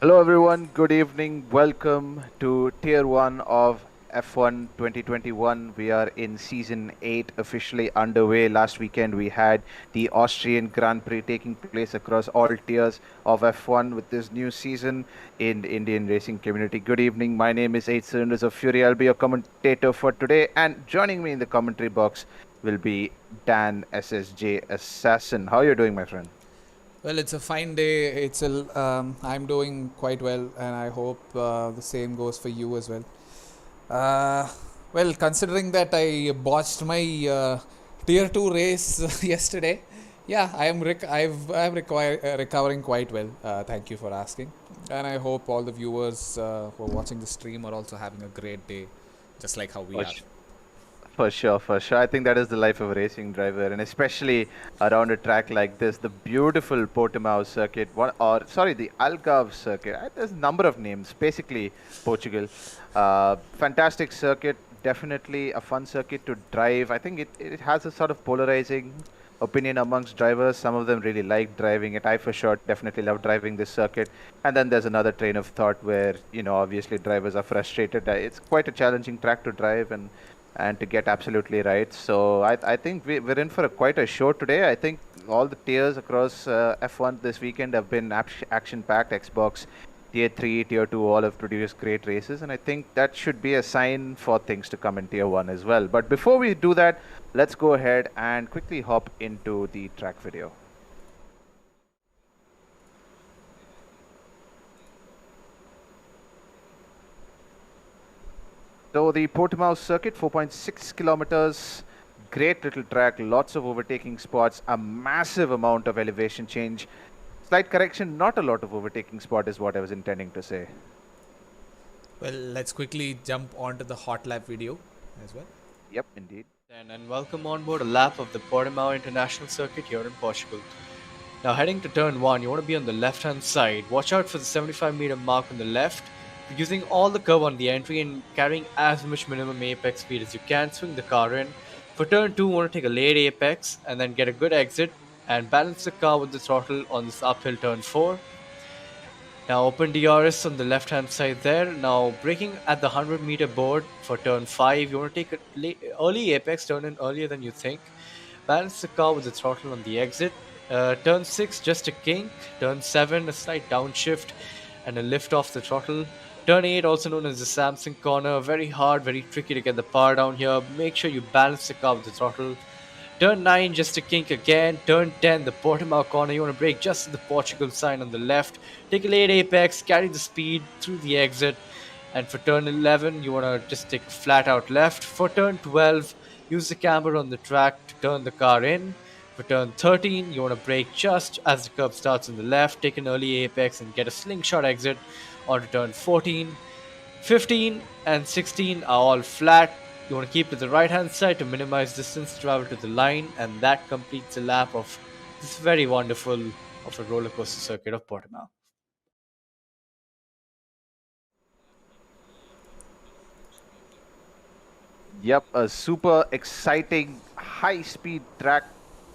Hello everyone, good evening. Welcome to Tier 1 of F1 2021. We are in Season 8 officially underway. Last weekend we had the Austrian Grand Prix taking place across all tiers of F1 with this new season in the Indian racing community. Good evening, my name is 8 Cylinders of Fury. I'll be your commentator for today, and joining me in the commentary box will be Dan SSJ Assassin. How are you doing, my friend? Well, it's a fine day. I'm doing quite well, and I hope the same goes for you as well. Uh, well, considering that I botched my tier two race yesterday, yeah, I'm recovering quite well. Thank you for asking, and I hope all the viewers who are watching the stream are also having a great day, just like how we For are. For sure, for sure. I think that is the life of a racing driver, and especially around a track like this, the beautiful Portimao circuit, the Algarve circuit. There's a number of names, basically Portugal. Fantastic circuit, definitely a fun circuit to drive. I think it has a sort of polarizing opinion amongst drivers. Some of them really like driving it. I, for sure, definitely love driving this circuit. And then there's another train of thought where, obviously drivers are frustrated. It's quite a challenging track to drive, and to get absolutely right. So I think we're in for quite a show today. I think all the tiers across F1 this weekend have been action-packed. Xbox Tier 3, Tier 2 all have produced great races, and I think that should be a sign for things to come in Tier 1 as well. But before we do that, let's go ahead and quickly hop into the track video. So the Portimao circuit, 4.6 kilometers, great little track, lots of overtaking spots, a massive amount of elevation change. Slight correction, not a lot of overtaking spot is what I was intending to say. Well, let's quickly jump onto the Hotlap video as well. Yep, indeed. And welcome on board a lap of the Portimao International Circuit here in Portugal. Now heading to turn 1, you want to be on the left hand side. Watch out for the 75-meter mark on the left. Using all the curve on the entry and carrying as much minimum apex speed as you can, swing the car in. For turn 2, you want to take a late apex and then get a good exit and balance the car with the throttle on this uphill turn 4. Now open DRS on the left hand side there. Now braking at the 100-meter board for turn 5. You want to take an early apex, turn in earlier than you think. Balance the car with the throttle on the exit. Turn 6 just a kink. Turn 7 a slight downshift and a lift off the throttle. Turn 8 also known as the Samsung corner. Very hard, very tricky to get the power down here. Make sure you balance the car with the throttle. Turn 9 just a kink again. Turn 10 the Portimao corner. You want to brake just to the Portugal sign on the left. Take a late apex, carry the speed through the exit. And for turn 11 you want to just take a flat out left. For turn 12 use the camber on the track to turn the car in. For turn 13 you want to brake just as the curve starts on the left. Take an early apex and get a slingshot exit onto turn 14. 15 and 16 are all flat. You want to keep to the right hand side to minimize distance travel to the line, and that completes a lap of this very wonderful of a roller coaster circuit of Portimao. Yep, a super exciting high-speed track.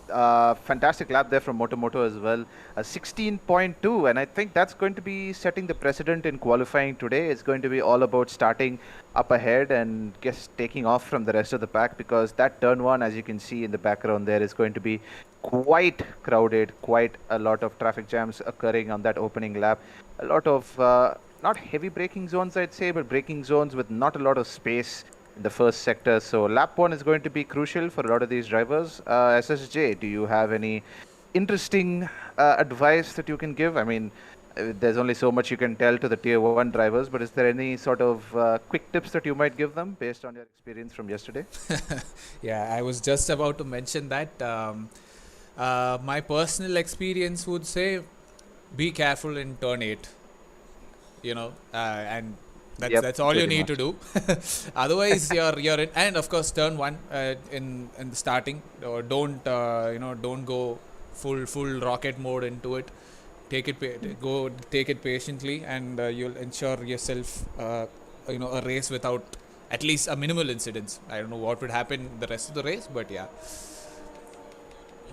Fantastic lap there from Moto Moto as well. A 16.2, and I think that's going to be setting the precedent in qualifying today. It's going to be all about starting up ahead and just taking off from the rest of the pack, because that turn 1, as you can see in the background there, is going to be quite crowded, quite a lot of traffic jams occurring on that opening lap. A lot of not heavy braking zones, I'd say, but braking zones with not a lot of space in the first sector. So lap 1 is going to be crucial for a lot of these drivers. SSJ, do you have any interesting advice that you can give? I mean, there's only so much you can tell to the Tier 1 drivers, but is there any sort of quick tips that you might give them based on your experience from yesterday? Yeah, I was just about to mention that. My personal experience would say be careful in turn 8, and that's all you need to do. Otherwise, you're in, and of course, turn 1 in the starting, or don't go full rocket mode into it. Take it patiently, and you'll ensure yourself a race without at least a minimal incidents. I don't know what would happen the rest of the race, but yeah.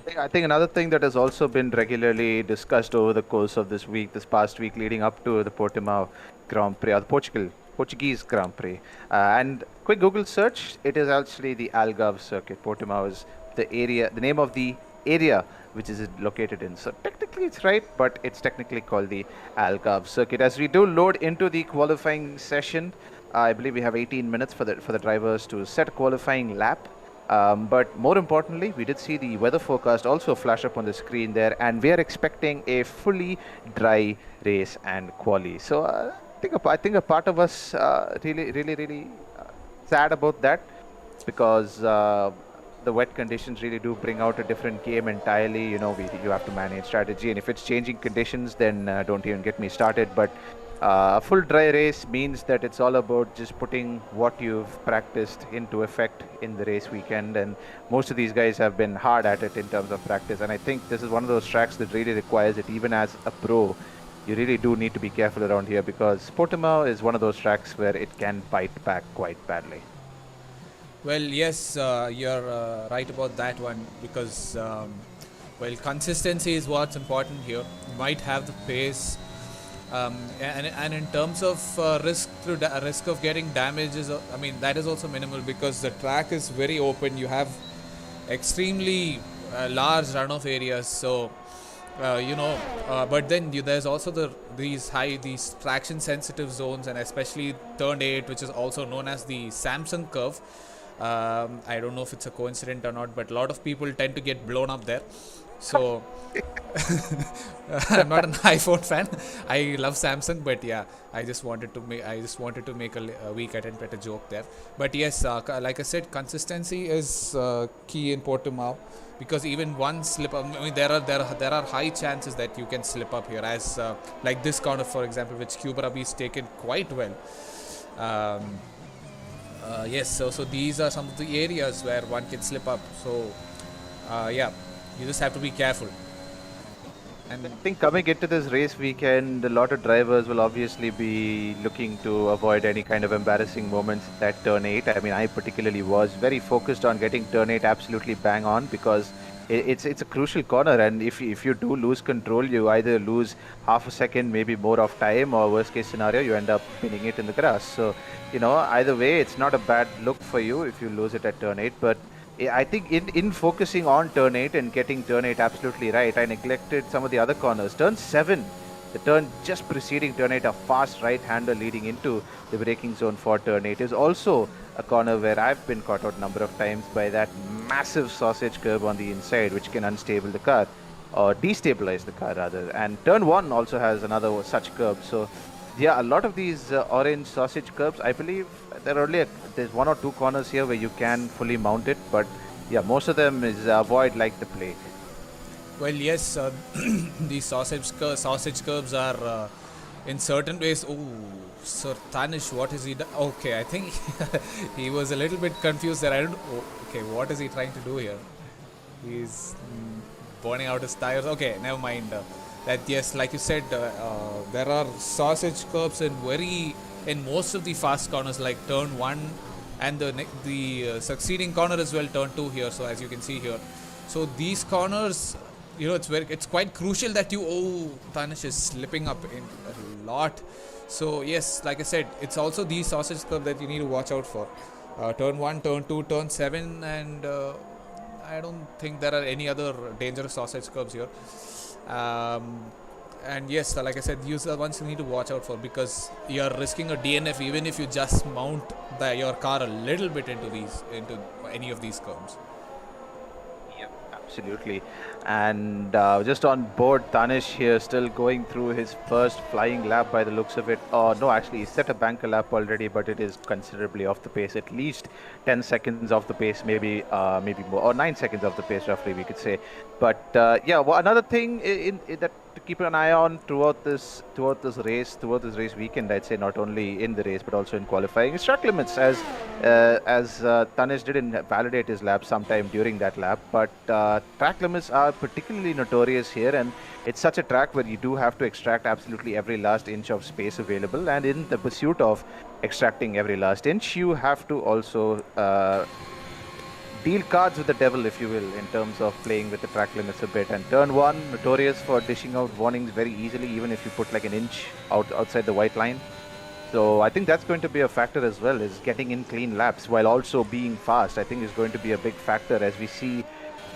I think another thing that has also been regularly discussed over the course of this past week leading up to the Portimao Grand Prix, or the Portuguese Grand Prix. And quick Google search, it is actually the Algarve circuit. Portimao is the name of the area which is it located in. So technically it's right, but it's technically called the Algarve circuit. As we do load into the qualifying session, I believe we have 18 minutes for the drivers to set a qualifying lap. But more importantly, we did see the weather forecast also flash up on the screen there, and we are expecting a fully dry race and quali. So I think a part of us really sad about that, because the wet conditions really do bring out a different game entirely. You know, you have to manage strategy, and if it's changing conditions, then don't even get me started. But a full dry race means that it's all about just putting what you've practiced into effect in the race weekend, and most of these guys have been hard at it in terms of practice, and I think this is one of those tracks that really requires it. Even as a pro, you really do need to be careful around here, because Portimao is one of those tracks where it can bite back quite badly. Well, yes, you're right about that one, because well, consistency is what's important here. You might have the pace, and in terms of risk of getting damages, I mean, that is also minimal, because the track is very open. You have extremely large runoff areas, so but then there's also these traction sensitive zones, and especially turn 8, which is also known as the Samsung curve. I don't know if it's a coincidence or not, but a lot of people tend to get blown up there. So I'm not an iPhone fan. I love Samsung, but yeah, I just wanted to make a weak attempt at a joke there. But yes, like I said, consistency is key in Portimao, because even one slip up, I mean, there are high chances that you can slip up here, as like this corner, for example, which Kubarabi is taken quite well. Yes, so these are some of the areas where one can slip up. So yeah, you just have to be careful. And I think coming into this race weekend, a lot of drivers will obviously be looking to avoid any kind of embarrassing moments at turn 8. I mean, I particularly was very focused on getting turn 8 absolutely bang on, because it's a crucial corner, and if you do lose control, you either lose half a second, maybe more of time, or worst case scenario, you end up pinning it in the grass. So, you know, either way, it's not a bad look for you if you lose it at turn 8. But I think in focusing on turn 8 and getting turn 8 absolutely right, I neglected some of the other corners. Turn 7, the turn just preceding turn 8, a fast right-hander leading into the braking zone for turn 8, is also a corner where I've been caught out a number of times by that massive sausage curve on the inside, which can unstable the car, or destabilize the car rather. And turn 1 also has another such curve. So yeah, a lot of these orange sausage curbs, I believe there's 1 or 2 corners here where you can fully mount it, but yeah, most of them is avoid like the plague. well, yes, these sausage curbs are in certain ways. Oh, Sir Tanish, what is he done? Okay, I think he was a little bit confused there. Okay, what is he trying to do here? He's burning out his tires. Okay, never mind. That, yes, like you said, there are sausage curbs in most of the fast corners, like turn 1 and the succeeding corner as well, turn 2 here. So as you can see here, so these corners, you know, it's quite crucial that Tanish is slipping up in a lot. So yes, like I said, it's also these sausage curves that you need to watch out for. Turn 1, turn 2, turn 7, and I don't think there are any other dangerous sausage curves here. And yes, like I said, these are the ones you need to watch out for, because you're risking a DNF even if you just mount your car a little bit into any of these curves. Absolutely. And just on board, Tanish here still going through his first flying lap by the looks of it. No, actually he set a banker lap already, but it is considerably off the pace, at least 10 seconds off the pace, maybe more, or 9 seconds off the pace roughly, we could say. But yeah, well, another thing in that to keep an eye on throughout this race weekend, I'd say, not only in the race but also in qualifying, is track limits, as Tanish didn't validate his lap sometime during that lap. But track limits are particularly notorious here, and it's such a track where you do have to extract absolutely every last inch of space available, and in the pursuit of extracting every last inch, you have to also deal cards with the devil, if you will, in terms of playing with the track limits a bit. And turn one, notorious for dishing out warnings very easily, even if you put like an inch outside the white line. So I think that's going to be a factor as well, is getting in clean laps while also being fast. I think is going to be a big factor as we see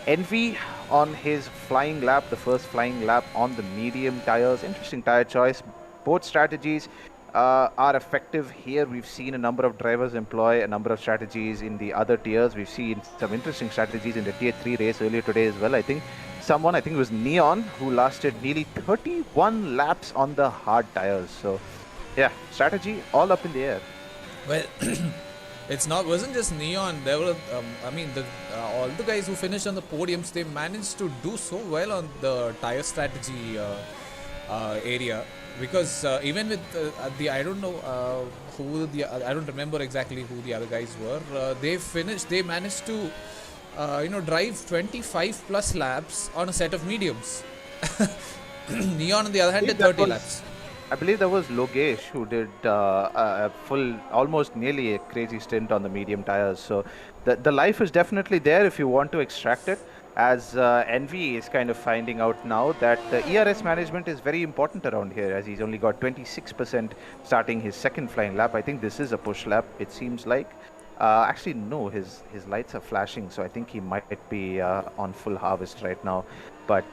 Envy on his flying lap, the first flying lap on the medium tires. Interesting tire choice. Both strategies are effective here. We've seen a number of drivers employ a number of strategies in the other tiers. We've seen some interesting strategies in the Tier 3 race earlier today as well. I think it was Neon, who lasted nearly 31 laps on the hard tires. So, yeah, strategy all up in the air. Well, wasn't just Neon. There were, all the guys who finished on the podiums, they managed to do so well on the tire strategy area. Because even with I don't know I don't remember exactly who the other guys were. They managed to, drive 25 plus laps on a set of mediums. Neon, on the other hand, did 30 laps. I believe that was Logesh who did a full, almost nearly a crazy stint on the medium tires. So the life is definitely there if you want to extract it. As Envy is kind of finding out now that the ERS management is very important around here, as he's only got 26% starting his second flying lap. I think this is a push lap, it seems like. Actually, no, his lights are flashing, so I think he might be on full harvest right now. But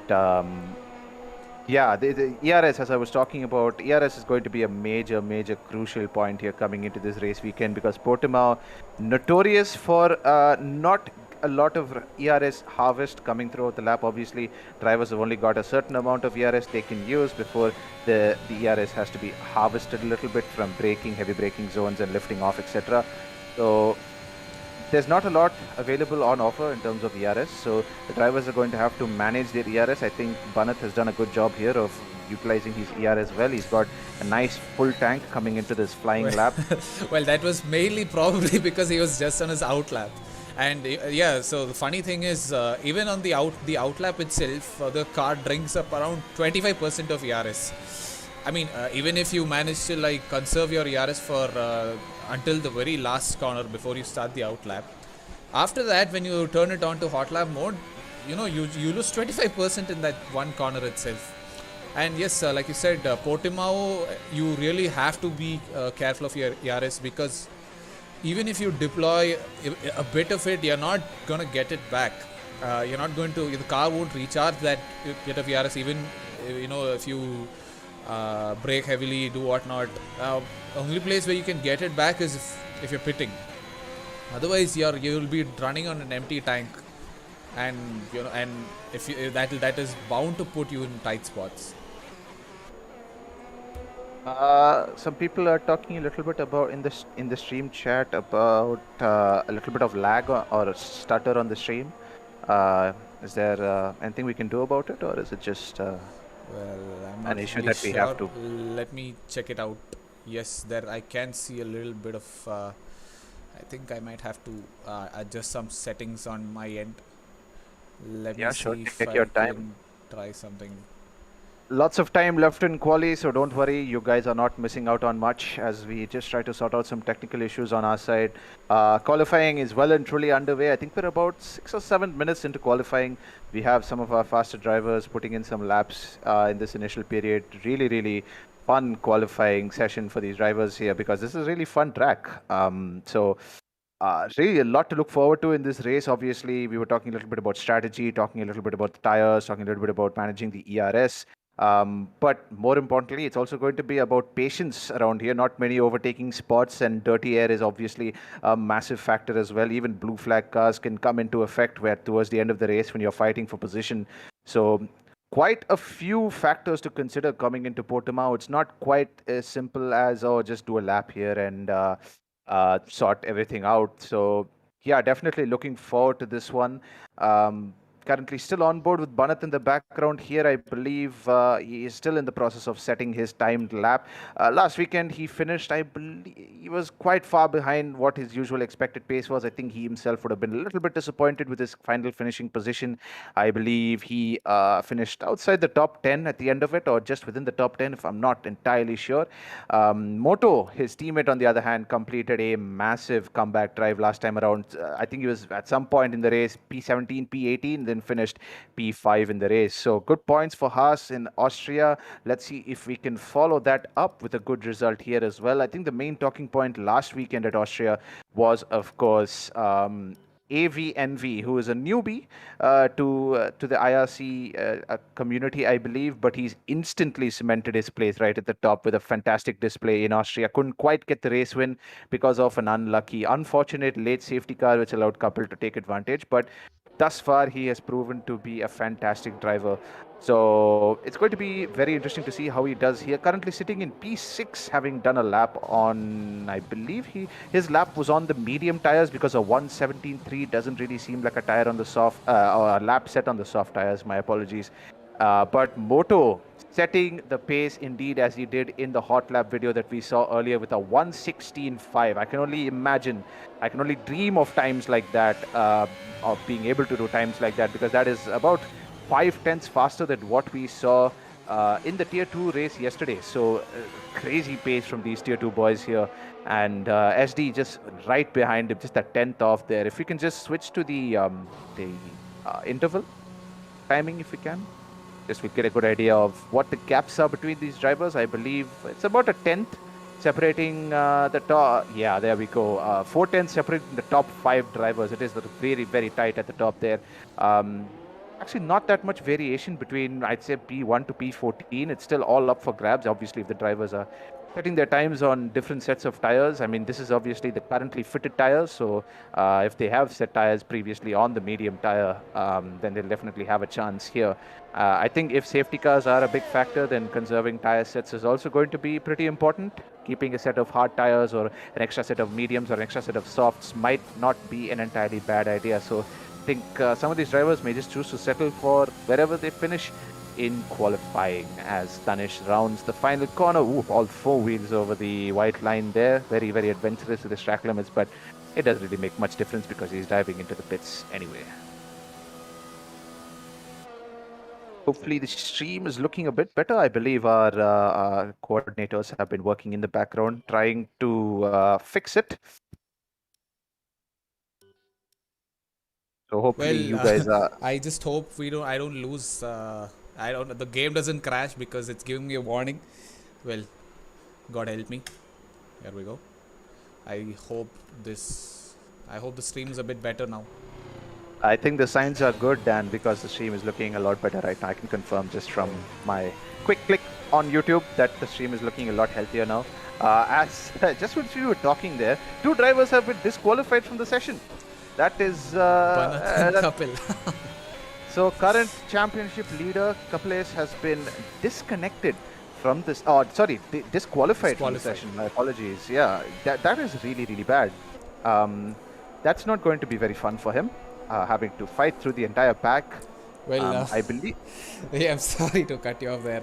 yeah, the ERS, as I was talking about, ERS is going to be a major crucial point here coming into this race weekend, because Portimao, notorious for not a lot of ERS harvest coming throughout the lap. Obviously, drivers have only got a certain amount of ERS they can use before the ERS has to be harvested a little bit from braking, heavy braking zones and lifting off, etc. So there's not a lot available on offer in terms of ERS, so the drivers are going to have to manage their ERS. I think Banath has done a good job here of utilizing his ERS well. He's got a nice full tank coming into this flying lap. Well, that was mainly probably because he was just on his out lap. And yeah, so the funny thing is, even on the out lap itself, the car drinks up around 25% of ERS. I mean, even if you manage to like conserve your ERS for until the very last corner before you start the out lap, after that, when you turn it on to Hotlap mode, you lose 25% in that one corner itself. And yes, like you said, Portimao, you really have to be careful of your ERS, because even if you deploy a bit of it, you're not going to get it back. The car won't recharge that bit of ERS, even if you brake heavily, do whatnot. Only place where you can get it back is if you're pitting. Otherwise, you'll be running on an empty tank, and that is bound to put you in tight spots. Some people are talking a little bit about in the stream chat about a little bit of lag or a stutter on the stream. Is there anything we can do about it, or is it just well, I'm not an issue really that we have to? Let me check it out. Yes, there I can see a little bit of. I think I might have to adjust some settings on my end. Let me see if I can try something. Lots of time left in quali, so don't worry, you guys are not missing out on much as we just try to sort out some technical issues on our side. Qualifying is well and truly underway. I think we're about 6 or 7 minutes into qualifying. We have some of our faster drivers putting in some laps in this initial period. Really fun qualifying session for these drivers here, because this is a really fun track. Really a lot to look forward to in this race. Obviously, we were talking a little bit about strategy, talking a little bit about the tires, talking a little bit about managing the ERS. But more importantly, it's also going to be about patience around here. Not many overtaking spots, and dirty air is obviously a massive factor as well. Even blue flag cars can come into effect where towards the end of the race when you're fighting for position. So quite a few factors to consider coming into Portimao. It's not quite as simple as, just do a lap here and sort everything out. So yeah, definitely looking forward to this one. currently still on board with Banat in the background here. I believe he is still in the process of setting his timed lap. Last weekend he finished, I believe he was quite far behind what his usual expected pace was. I think he himself would have been a little bit disappointed with his final finishing position. I believe he finished outside the top 10 at the end of it, or just within the top 10, if I'm not entirely sure. Moto, his teammate, on the other hand, completed a massive comeback drive last time around. I think he was at some point in the race P17, P18, then finished P5 in the race. So good points for Haas in Austria. Let's see if we can follow that up with a good result here as well. I think the main talking point last weekend at Austria was, of course, AVNV, who is a newbie to the IRC community, I believe, but he's instantly cemented his place right at the top with a fantastic display in Austria. Couldn't quite get the race win because of an unfortunate late safety car, which allowed Couple to take advantage. But thus far, he has proven to be a fantastic driver. So it's going to be very interesting to see how he does here. Currently sitting in P6, having done a lap on, I believe his lap was on the medium tires, because a 117.3 doesn't really seem like a tire on the soft, or a lap set on the soft tires. My apologies. But Moto setting the pace indeed, as he did in the Hotlap video that we saw earlier with a 116.5. I can only imagine, I can only dream of times like that, of being able to do times like that, because that is about 5/10 faster than what we saw in the Tier 2 race yesterday. So crazy pace from these Tier 2 boys here. And SD just right behind him, just a 10th off there. If we can just switch to the interval timing, if we can. Just we get a good idea of what the gaps are between these drivers. I believe it's about a 10th separating the top. Yeah, there we go. 4/10 separating the top 5 drivers. It is very, very tight at the top there. Actually, not that much variation between, I'd say, P1 to P14. It's still all up for grabs, obviously, if the drivers are setting their times on different sets of tires. I mean, this is obviously the currently fitted tires, so if they have set tires previously on the medium tire, then they'll definitely have a chance here. I think if safety cars are a big factor, then conserving tire sets is also going to be pretty important. Keeping a set of hard tires or an extra set of mediums or an extra set of softs might not be an entirely bad idea. So I think some of these drivers may just choose to settle for wherever they finish in qualifying, as Tanish rounds the final corner. Ooh, all 4 wheels over the white line there. Very, very adventurous with his track limits, but it doesn't really make much difference because he's diving into the pits anyway. Hopefully the stream is looking a bit better. I believe our coordinators have been working in the background trying to fix it. So hopefully you guys are... I just hope I don't lose. The game doesn't crash because it's giving me a warning. Well, God help me. Here we go. I hope the stream is a bit better now. I think the signs are good, Dan, because the stream is looking a lot better right now. I can confirm just from my quick click on YouTube that the stream is looking a lot healthier now. As just when we were talking there, 2 drivers have been disqualified from the session. That is Kapil. So current championship leader Kapil has been disconnected from this. Disqualified from the session. My apologies. Yeah, that is really, really bad. That's not going to be very fun for him. Having to fight through the entire pack. Well, I believe. Yeah, I'm sorry to cut you off there,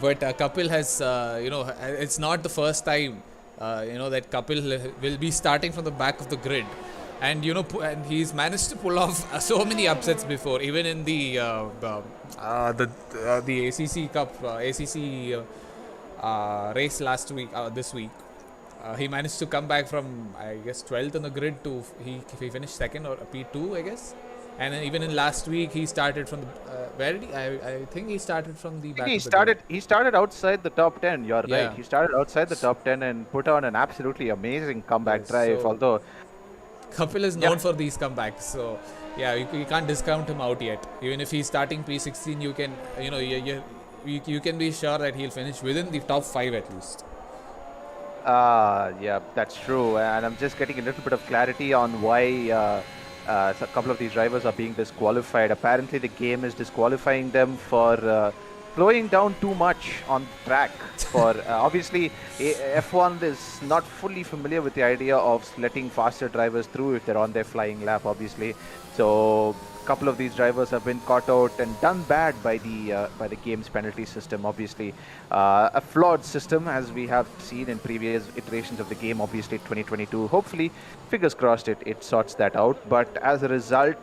but Kapil has, it's not the first time, that Kapil will be starting from the back of the grid, and and he's managed to pull off so many upsets before, even in the ACC Cup, ACC race last week, this week. He managed to come back from, I guess, 12th on the grid to he finished 2nd or P2, I guess. And even in last week, he started from the where did he? I think he started from the back. He started outside the top 10. You're right. He started outside the top 10 and put on an absolutely amazing comeback drive. So although Kapil is known for these comebacks, so yeah, you can't discount him out yet. Even if he's starting P16, you can you can be sure that he'll finish within the top 5 at least. Yeah, that's true. And I'm just getting a little bit of clarity on why a couple of these drivers are being disqualified. Apparently, the game is disqualifying them for slowing down too much on track for obviously F1 is not fully familiar with the idea of letting faster drivers through if they're on their flying lap, obviously. So a couple of these drivers have been caught out and done bad by the game's penalty system, obviously. A flawed system, as we have seen in previous iterations of the game, obviously 2022. Hopefully, fingers crossed, it sorts that out. But as a result,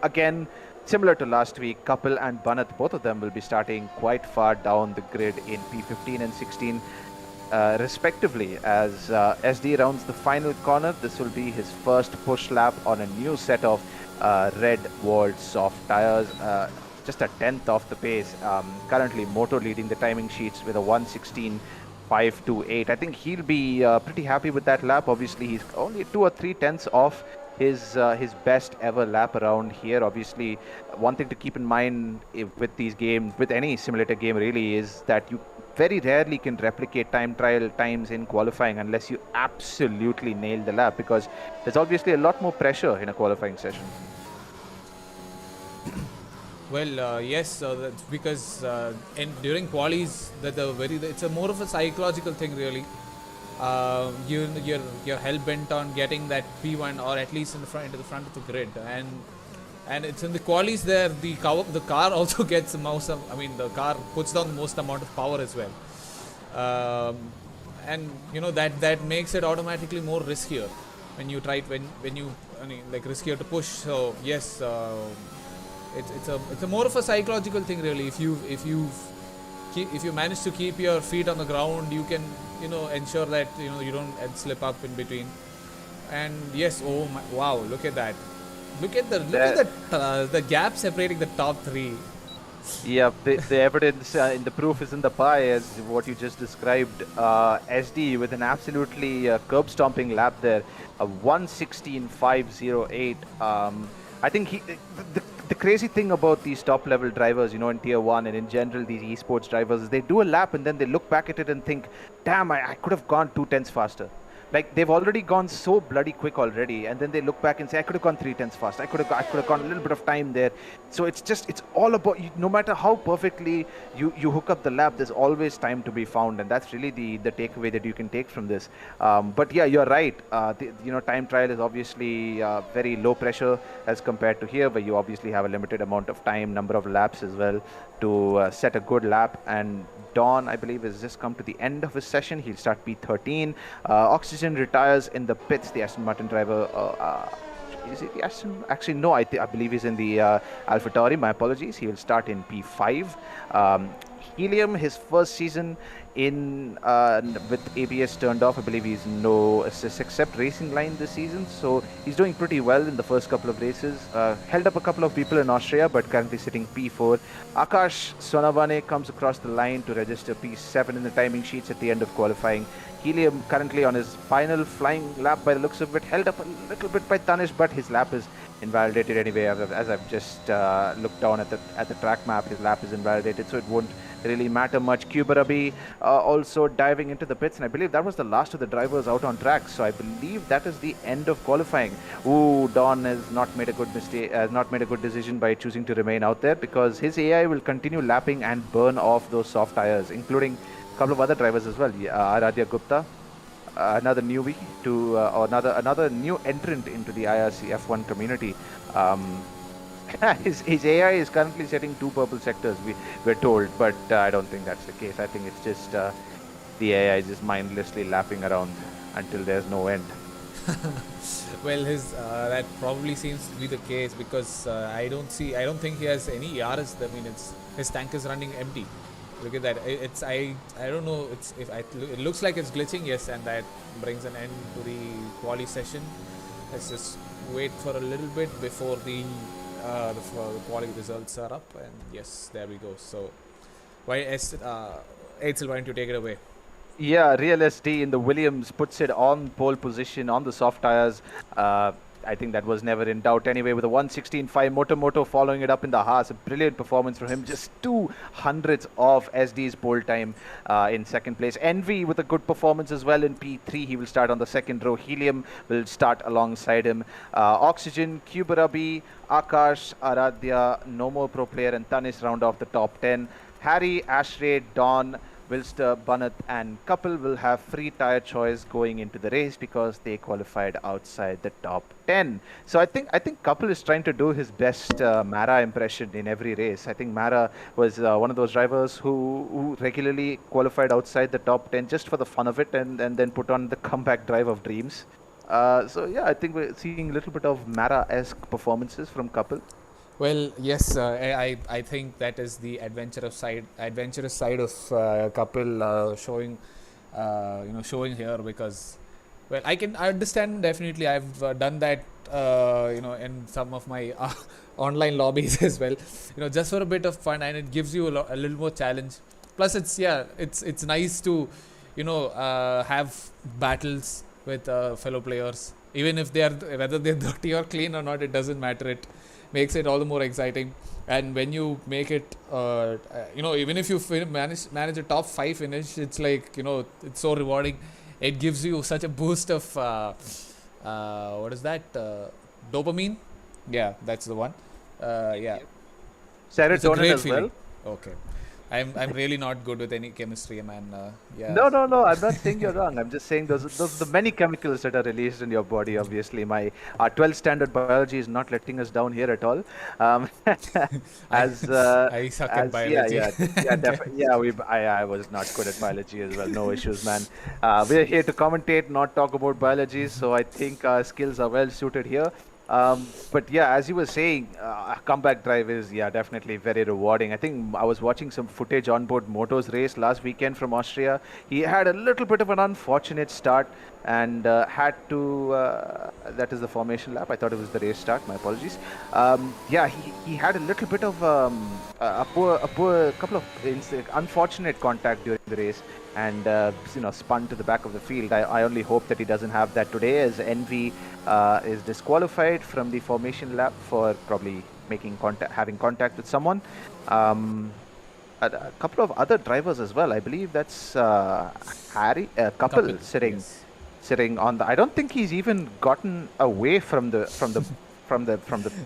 again, similar to last week, Kapil and Banat, both of them will be starting quite far down the grid in P15 and 16, respectively. As SD rounds the final corner, this will be his first push lap on a new set of red walled soft tires. Just a tenth off the pace. Currently, Moto leading the timing sheets with a 1:16.528. I think he'll be pretty happy with that lap. Obviously, he's only 2 or 3 tenths off his best ever lap around here. Obviously, one thing to keep in mind with these games, with any simulator game really, is that you very rarely can replicate time trial times in qualifying unless you absolutely nail the lap, because there's obviously a lot more pressure in a qualifying session. Well, yes, that's because during qualies, it's a more of a psychological thing, really. You're hell bent on getting that P1, or at least into the front of the grid, and it's in the qualies there the car also gets the most. The car puts down the most amount of power as well, and that makes it automatically more riskier when you riskier to push. So yes. It's a more of a psychological thing, really. If you manage to keep your feet on the ground, you can ensure that you don't slip up in between. And yes, oh my, wow, look at that! Look at the gap separating the top three. Yeah, the evidence in the proof is in the pie, as what you just described. SD with an absolutely curb stomping lap there, a 1:16.508. I think the crazy thing about these top level drivers, in Tier 1 and in general these esports drivers, is they do a lap and then they look back at it and think, damn, I could have gone 2 tenths faster. Like, they've already gone so bloody quick already, and then they look back and say, I could have gone 3 tenths fast. I could have gone a little bit of time there. So it's all about, no matter how perfectly you hook up the lap, there's always time to be found, and that's really the takeaway that you can take from this. But yeah, you're right. Time trial is obviously very low pressure as compared to here, where you obviously have a limited amount of time, number of laps as well, to set a good lap. And Dawn, I believe, has just come to the end of his session. He'll start P13. Oxygen retires in the pits. The Aston Martin driver. Is it the Aston? Actually, no. I believe he's in the AlphaTauri. My apologies. He will start in P5. Helium, his first season in with ABS turned off. I believe he's no assist except racing line this season, so he's doing pretty well in the first couple of races. Held up a couple of people in Austria, but currently sitting P4. Akash Sonavane comes across the line to register P7 in the timing sheets at the end of qualifying. Helium currently on his final flying lap by the looks of it, held up a little bit by Tanish, but his lap is invalidated anyway. As I've just looked down at the track map, his lap is invalidated, so it won't really matter much. Kubarabi also diving into the pits, and I believe that was the last of the drivers out on track, so I believe that is the end of qualifying. Ooh, Don has not made a good decision by choosing to remain out there, because his AI will continue lapping and burn off those soft tires, including a couple of other drivers as well. Aradhya Gupta, another newbie or another new entrant into the IRC F1 community. His AI is currently setting 2 purple sectors, we're told, but I don't think that's the case. I think it's just the AI is just mindlessly lapping around until there's no end. Well, that probably seems to be the case, because I don't think he has any ERS. I mean, his tank is running empty. Look at that. I don't know. It looks like it's glitching. Yes, and that brings an end to the quali session. Let's just wait for a little bit before the quality results are up, and yes, there we go. So, Edsel, why don't you take it away? Yeah, Real SD in the Williams puts it on pole position on the soft tires. I think that was never in doubt anyway, with a 1:16.5. Moto Moto following it up in the Haas. A brilliant performance from him. Just 200ths of SD's pole time in second place. Envy with a good performance as well in P3. He will start on the second row. Helium will start alongside him. Oxygen, Kubarabi, Akash, Aradhya, No More Pro Player, and Tanis round off the top 10. Harry, Ashray, Don, Wilster, Bunnett, and Couple will have free tire choice going into the race because they qualified outside the top 10. So I think Couple is trying to do his best Mara impression in every race. I think Mara was one of those drivers who regularly qualified outside the top 10 just for the fun of it, and then put on the comeback drive of dreams. So yeah, I think we're seeing a little bit of Mara-esque performances from Couple. Well, yes, I think that is the adventurous side of Couple showing showing here, because well, I understand definitely. I've done that in some of my online lobbies as well, just for a bit of fun, and it gives you a little more challenge. Plus, it's nice to have battles with fellow players, even if they are, whether they're dirty or clean or not, it doesn't matter. It makes it all the more exciting. And when you make it even if you manage a top 5 finish, it's like, it's so rewarding. It gives you such a boost of what is that, dopamine. Yeah, that's the one. Yeah, it's a Serotonin great as feeling. well. Okay, I'm really not good with any chemistry, man. Yeah. No, no, no. I'm not saying you're wrong. I'm just saying those are the many chemicals that are released in your body. Obviously, our 12th standard biology is not letting us down here at all. As I suck at as biology. yeah, definitely. Yeah, I was not good at biology as well. No issues, man. We're here to commentate, not talk about biology. So I think our skills are well suited here. But yeah, as you were saying, comeback drive is definitely very rewarding. I think I was watching some footage on board Moto's race last weekend from Austria. He had a little bit of an unfortunate start and had to. That is the formation lap. I thought it was the race start. My apologies. He had a little bit of a poor couple of unfortunate contact during the race, and spun to the back of the field. I only hope that he doesn't have that today, as Envy is disqualified from the formation lap for probably having contact with someone. A couple of other drivers as well. I believe that's Harry, Couple sitting on the. I don't think he's even gotten away from the from the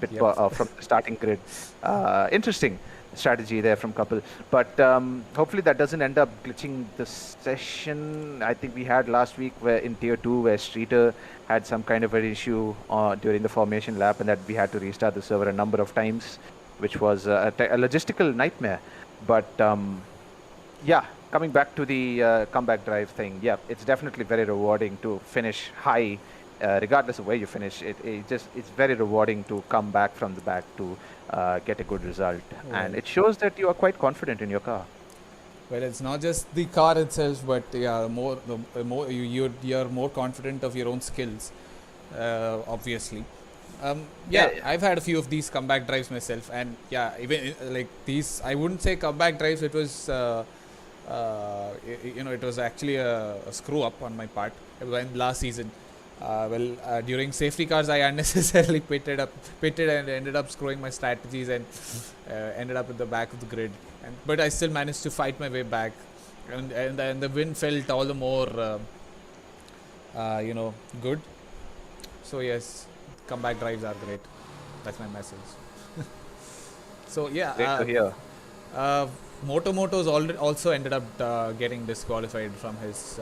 pit from the starting grid. Interesting strategy there from Couple, but hopefully that doesn't end up glitching the session. I think we had last week where in Tier 2 where Streeter had some kind of an issue during the formation lap, and that we had to restart the server a number of times, which was a logistical nightmare. But coming back to the comeback drive thing, it's definitely very rewarding to finish high. Regardless of where you finish, it's very rewarding to come back from the back to get a good result, and it shows that you are quite confident in your car. Well, it's not just the car itself, but you're more confident of your own skills, obviously. I've had a few of these comeback drives myself, and even like these, I wouldn't say comeback drives. It was it was actually a screw up on my part last season. During safety cars, I unnecessarily pitted and ended up screwing my strategies and ended up at the back of the grid. But I still managed to fight my way back, and the win felt all the more, good. So yes, comeback drives are great. That's my message. So Great to hear. Moto Moto's also ended up getting disqualified from his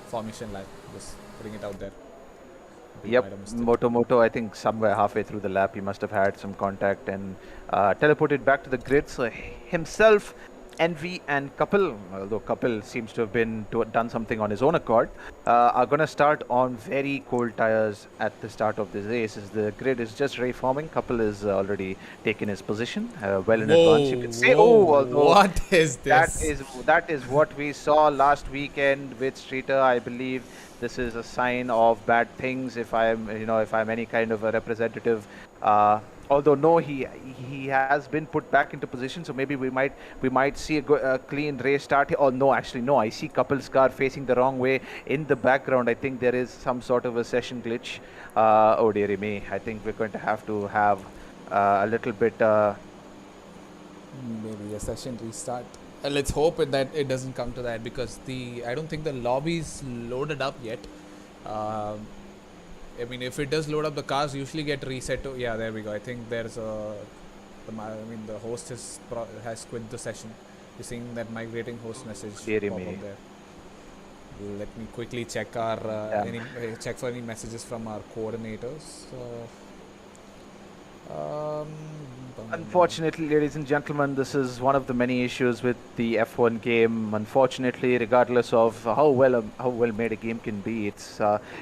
formation lap. Just putting it out there. Yep, Moto Moto, I think somewhere halfway through the lap, he must have had some contact and teleported back to the grid. So himself, Envy, and Couple, although Couple seems to have done something on his own accord, are going to start on very cold tires at the start of this race. As the grid is just reforming, Couple is already taken his position well in advance. You could say, although what is this? That is what we saw last weekend with Streeter, I believe. This is a sign of bad things. If I'm any kind of a representative, although no, he has been put back into position, so maybe we might see a clean race start. Oh no, actually no, I see Couple's car facing the wrong way in the background. I think there is some sort of a session glitch. Oh dearie me, I think we're going to have a little bit. Maybe a session restart. Let's hope that it doesn't come to that, because I don't think the lobby's loaded up yet. I mean, if it does load up, the cars usually get reset to. Yeah, there we go. I think there's the host has quit the session. You're seeing that migrating host message Deary pop me. up there. Let me quickly check our check for any messages from our coordinators. Unfortunately, ladies and gentlemen, this is one of the many issues with the F1 game. Unfortunately, regardless of how well made a game can be, it's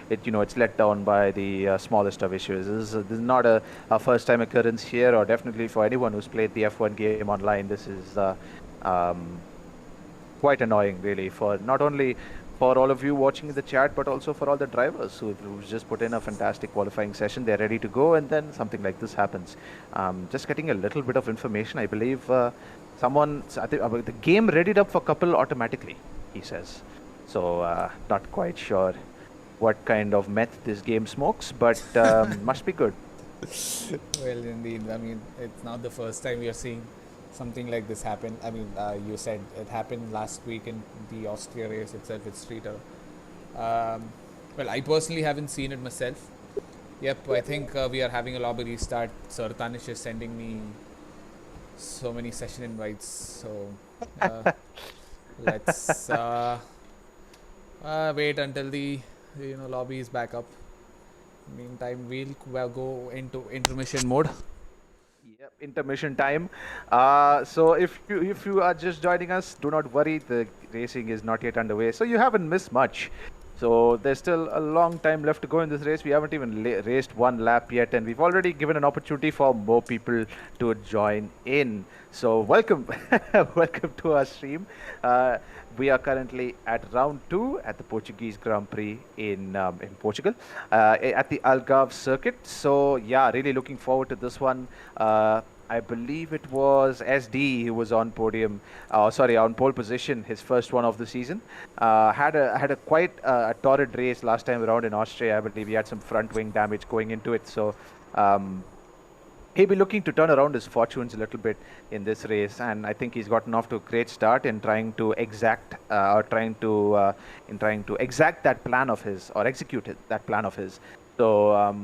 it's let down by the smallest of issues. This is not a first time occurrence here, or definitely for anyone who's played the F1 game online. This is um, quite annoying, really, for not only for all of you watching in the chat, but also for all the drivers who've just put in a fantastic qualifying session. They're ready to go, and then something like this happens. Just getting a little bit of information. I believe I think the game readied up for couple automatically, he says. So not quite sure what kind of meth this game smokes, but must be good. Well, indeed. I mean, it's not the first time we are seeing something like this happen. I mean, you said it happened last week in the Austria race itself with Streeter. Well, I personally haven't seen it myself. Yep, I think we are having a lobby restart. Sartanish is sending me so many session invites. So let's wait until the lobby is back up. Meantime, we'll go into intermission mode. Yep, intermission time. So if you are just joining us, do not worry. The racing is not yet underway, so you haven't missed much. So there's still a long time left to go in this race. We haven't even raced one lap yet, and we've already given an opportunity for more people to join in. So welcome, welcome to our stream. We are currently at round 2 at the Portuguese Grand Prix in Portugal at the Algarve circuit. So yeah, really looking forward to this one. I believe it was SD who was on podium, on pole position, his first one of the season. Had a quite a torrid race last time around in Austria. I believe he had some front wing damage going into it. So he'll be looking to turn around his fortunes a little bit in this race, and I think he's gotten off to a great start in trying to exact that plan of his, or execute that plan of his. So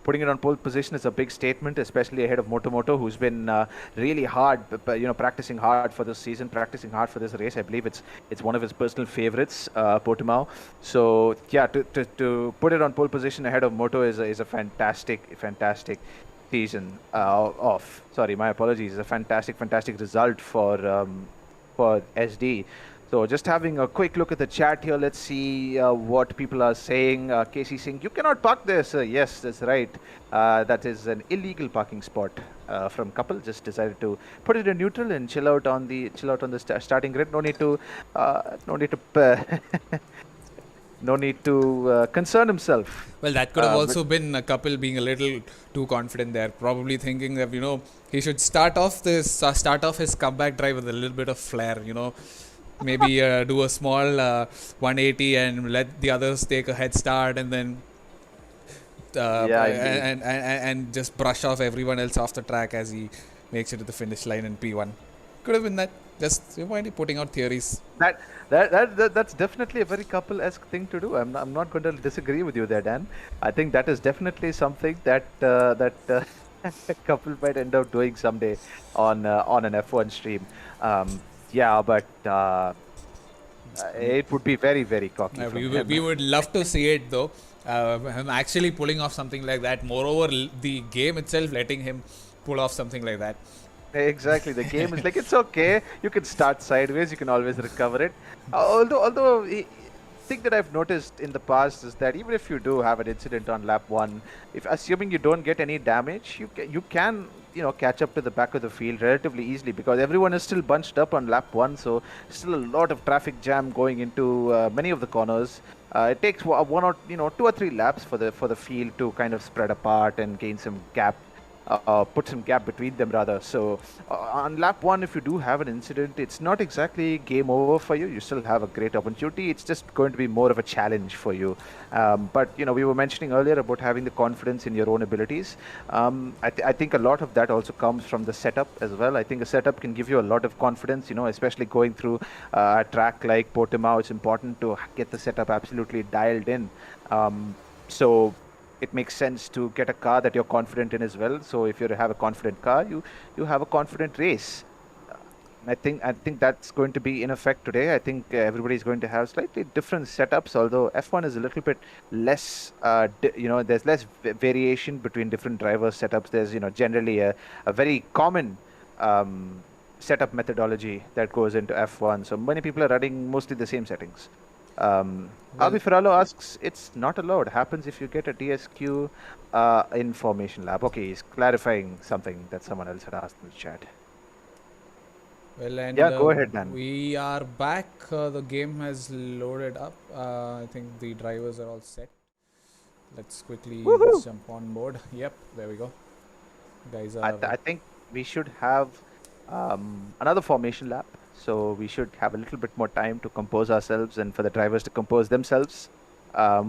putting it on pole position is a big statement, especially ahead of Moto Moto, who's been really hard, practicing hard for this season, practicing hard for this race. I believe it's one of his personal favorites, Portimao. So yeah, to put it on pole position ahead of Moto is a fantastic season my apologies, a fantastic result for SD. So just having a quick look at the chat here, let's see what people are saying. Casey Singh, you cannot park there, sir. Yes, that's right. That is an illegal parking spot from Couple. Just decided to put it in neutral and chill out on the starting grid. No need to no need to concern himself. Well, that could have also been a Couple being a little too confident there, probably thinking that he should start off his comeback drive with a little bit of flair. Maybe do a small 180 and let the others take a head start, and then and just brush off everyone else off the track as he makes it to the finish line in P1. Could have been that. Just putting out theories. That's definitely a very Couple-esque thing to do. I'm not going to disagree with you there, Dan. I think that is definitely something that Couple might end up doing someday on an F1 stream. Yeah, but it would be very, very cocky. We would love to see it, though. Him actually pulling off something like that. Moreover, the game itself letting him pull off something like that. Exactly, the game is like, it's okay. You can start sideways. You can always recover it. Although thing that I've noticed in the past is that even if you do have an incident on lap 1, if assuming you don't get any damage, you can catch up to the back of the field relatively easily, because everyone is still bunched up on lap 1, so still a lot of traffic jam going into many of the corners. It takes 2 or 3 laps for the field to kind of spread apart and gain some gap. Put some gap between them rather. So on lap 1, if you do have an incident, it's not exactly game over for you. You still have a great opportunity. It's just going to be more of a challenge for you. But we were mentioning earlier about having the confidence in your own abilities. I think a lot of that also comes from the setup as well. I think a setup can give you a lot of confidence, especially going through a track like Portimao. It's important to get the setup absolutely dialed in. So it makes sense to get a car that you're confident in as well. So if you have a confident car, you have a confident race. I think that's going to be in effect today. I think everybody's going to have slightly different setups. Although F1 is a little bit less, there's less variation between different driver setups. There's generally a very common setup methodology that goes into F1. So many people are running mostly the same settings. Avi Ferralo asks, it's not allowed. Happens if you get a DSQ in Formation Lab. Okay, he's clarifying something that someone else had asked in the chat. Well, and Yeah, go ahead, man. we are back. The game has loaded up. I think the drivers are all set. Let's quickly jump on board. Yep, there we go. Guys are... I think we should have another formation lap. So we should have a little bit more time to compose ourselves and for the drivers to compose themselves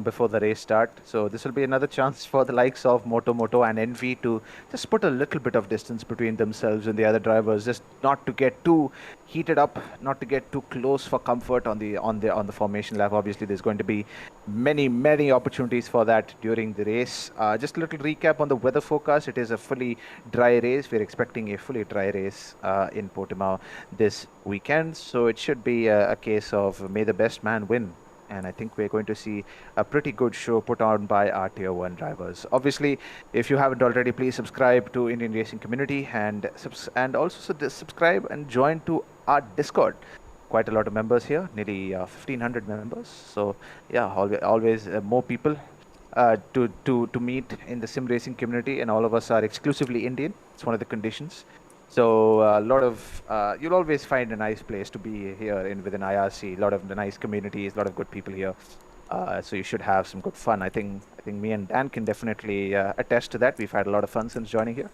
before the race start. So this will be another chance for the likes of Moto Moto and Envy to just put a little bit of distance between themselves and the other drivers, just not to get too heated up, not to get too close for comfort on the formation lap. Obviously, there's going to be many opportunities for that during the race. Just a little recap on the weather forecast. It is a fully dry race. We're expecting a fully dry race in Portimao this weekend. So it should be a case of may the best man win. And I think we're going to see a pretty good show put on by our Tier 1 drivers. Obviously, if you haven't already, please subscribe to Indian Racing Community and also subscribe and join to our Discord. Quite a lot of members here, nearly 1,500 members. So yeah, always more people to meet in the sim racing community, and all of us are exclusively Indian. It's one of the conditions. So a lot of you'll always find a nice place to be here within IRC. A lot of nice communities, a lot of good people here. So you should have some good fun. I think me and Dan can definitely attest to that. We've had a lot of fun since joining here.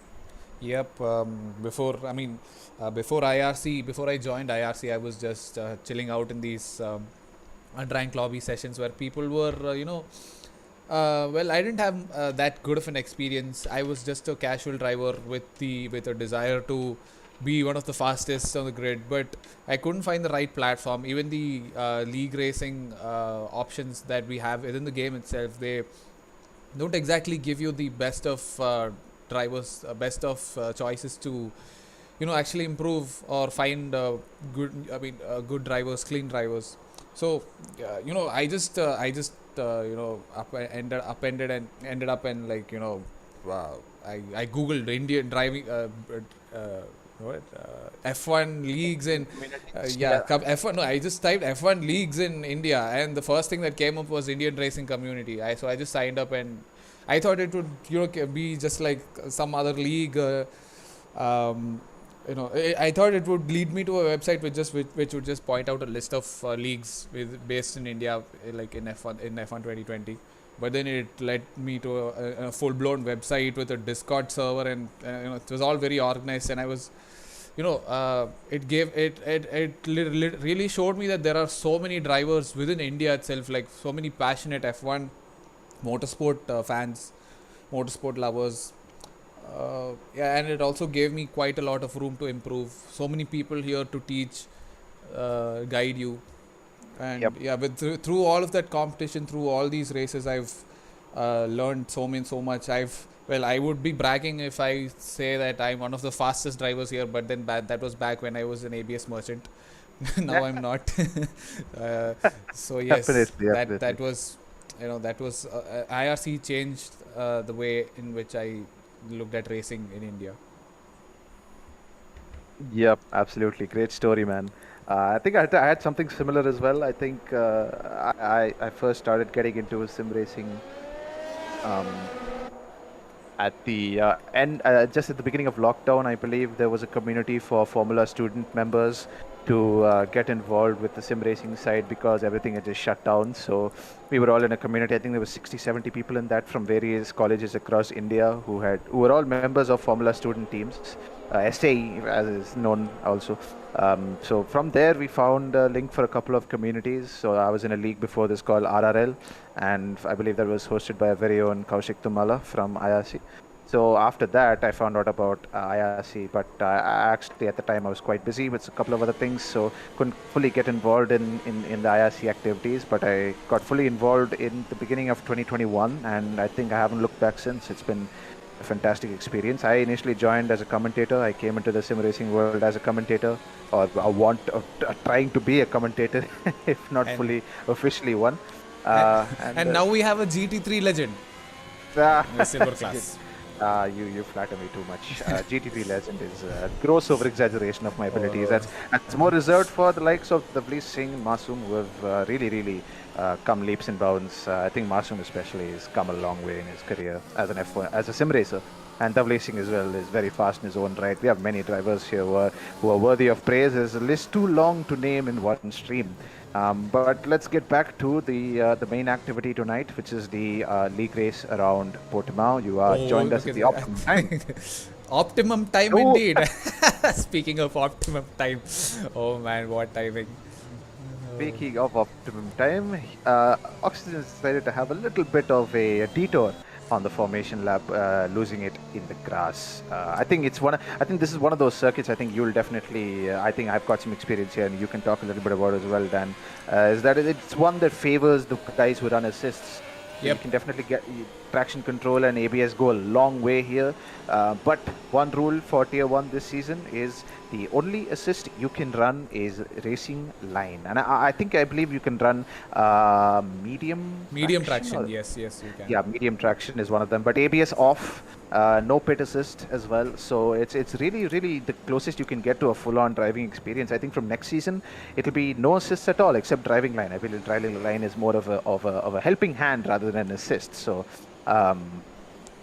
Yep. Before IRC, before I joined IRC, I was just chilling out in these unranked lobby sessions where people were, well, I didn't have that good of an experience. I was just a casual driver with a desire to be one of the fastest on the grid, but I couldn't find the right platform. Even the league racing options that we have within the game itself, they don't exactly give you the best of drivers, best of choices to, actually improve or find good drivers, clean drivers. So, I just ended up and I googled Indian driving F1 leagues in F1. No, I just typed F1 leagues in India, and the first thing that came up was Indian Racing Community. So I just signed up, and I thought it would be just like some other league. I thought it would lead me to a website which would just point out a list of leagues based in India, like in F1 2020. But then it led me to a full-blown website with a Discord server, and it was all very organized. And I was, it really showed me that there are so many drivers within India itself, like so many passionate F1 motorsport fans, motorsport lovers. And it also gave me quite a lot of room to improve. So many people here to teach, guide you, and but through all of that competition, through all these races, I've learned so much. I would be bragging if I say that I'm one of the fastest drivers here, but then that was back when I was an ABS merchant. Now I'm not. So yes, definitely. That was IRC changed the way in which I looked at racing in India. Yep, absolutely. Great story, man. I think I had something similar as well. I think I first started getting into sim racing at the end, just at the beginning of lockdown. I believe there was a community for Formula student members to get involved with the sim racing side because everything had just shut down. So we were all in a community. I think there was 60-70 people in that from various colleges across India who were all members of Formula student teams. SAE, as is known also. So from there, we found a link for a couple of communities. So I was in a league before this called RRL, and I believe that was hosted by our very own Koushik Tummala from IRC. So after that, I found out about IRC, but actually at the time I was quite busy with a couple of other things, so couldn't fully get involved in the IRC activities. But I got fully involved in the beginning of 2021, and I think I haven't looked back since. It's been a fantastic experience. I initially joined as a commentator. I came into the sim racing world as a commentator, or trying to be a commentator, if not And- fully officially one. And now we have a GT3 legend in the silver class. You flatter me too much. GT3 legend is a gross over exaggeration of my abilities. That's more reserved for the likes of Tabli Singh, Masoom, who have really come leaps and bounds. I think Masoom especially has come a long way in his career as an F1, as a sim racer. And Tabli Singh as well is very fast in his own right. We have many drivers here who are worthy of praise. There's a list too long to name in one stream. But let's get back to the main activity tonight, which is the league race around Portimao. You joined us at the optimum time. Optimum time indeed. Speaking of optimum time, oh man, what timing! Speaking of optimum time, Oxygen decided to have a little bit of a detour on the formation lap, losing it in the grass. I think this is one of those circuits. I think you'll definitely. I think I've got some experience here, and you can talk a little bit about it as well, Dan. Is that it's one that favors the guys who run assists. So you can definitely get traction control and ABS go a long way here. But one rule for Tier 1 this season is the only assist you can run is racing line. And I believe you can run medium traction. Yes, you can. Yeah, medium traction is one of them. But ABS off, no pit assist as well. So it's really the closest you can get to a full-on driving experience. I think from next season, it'll be no assists at all except driving line. I believe driving line is more of a helping hand rather than an assist. So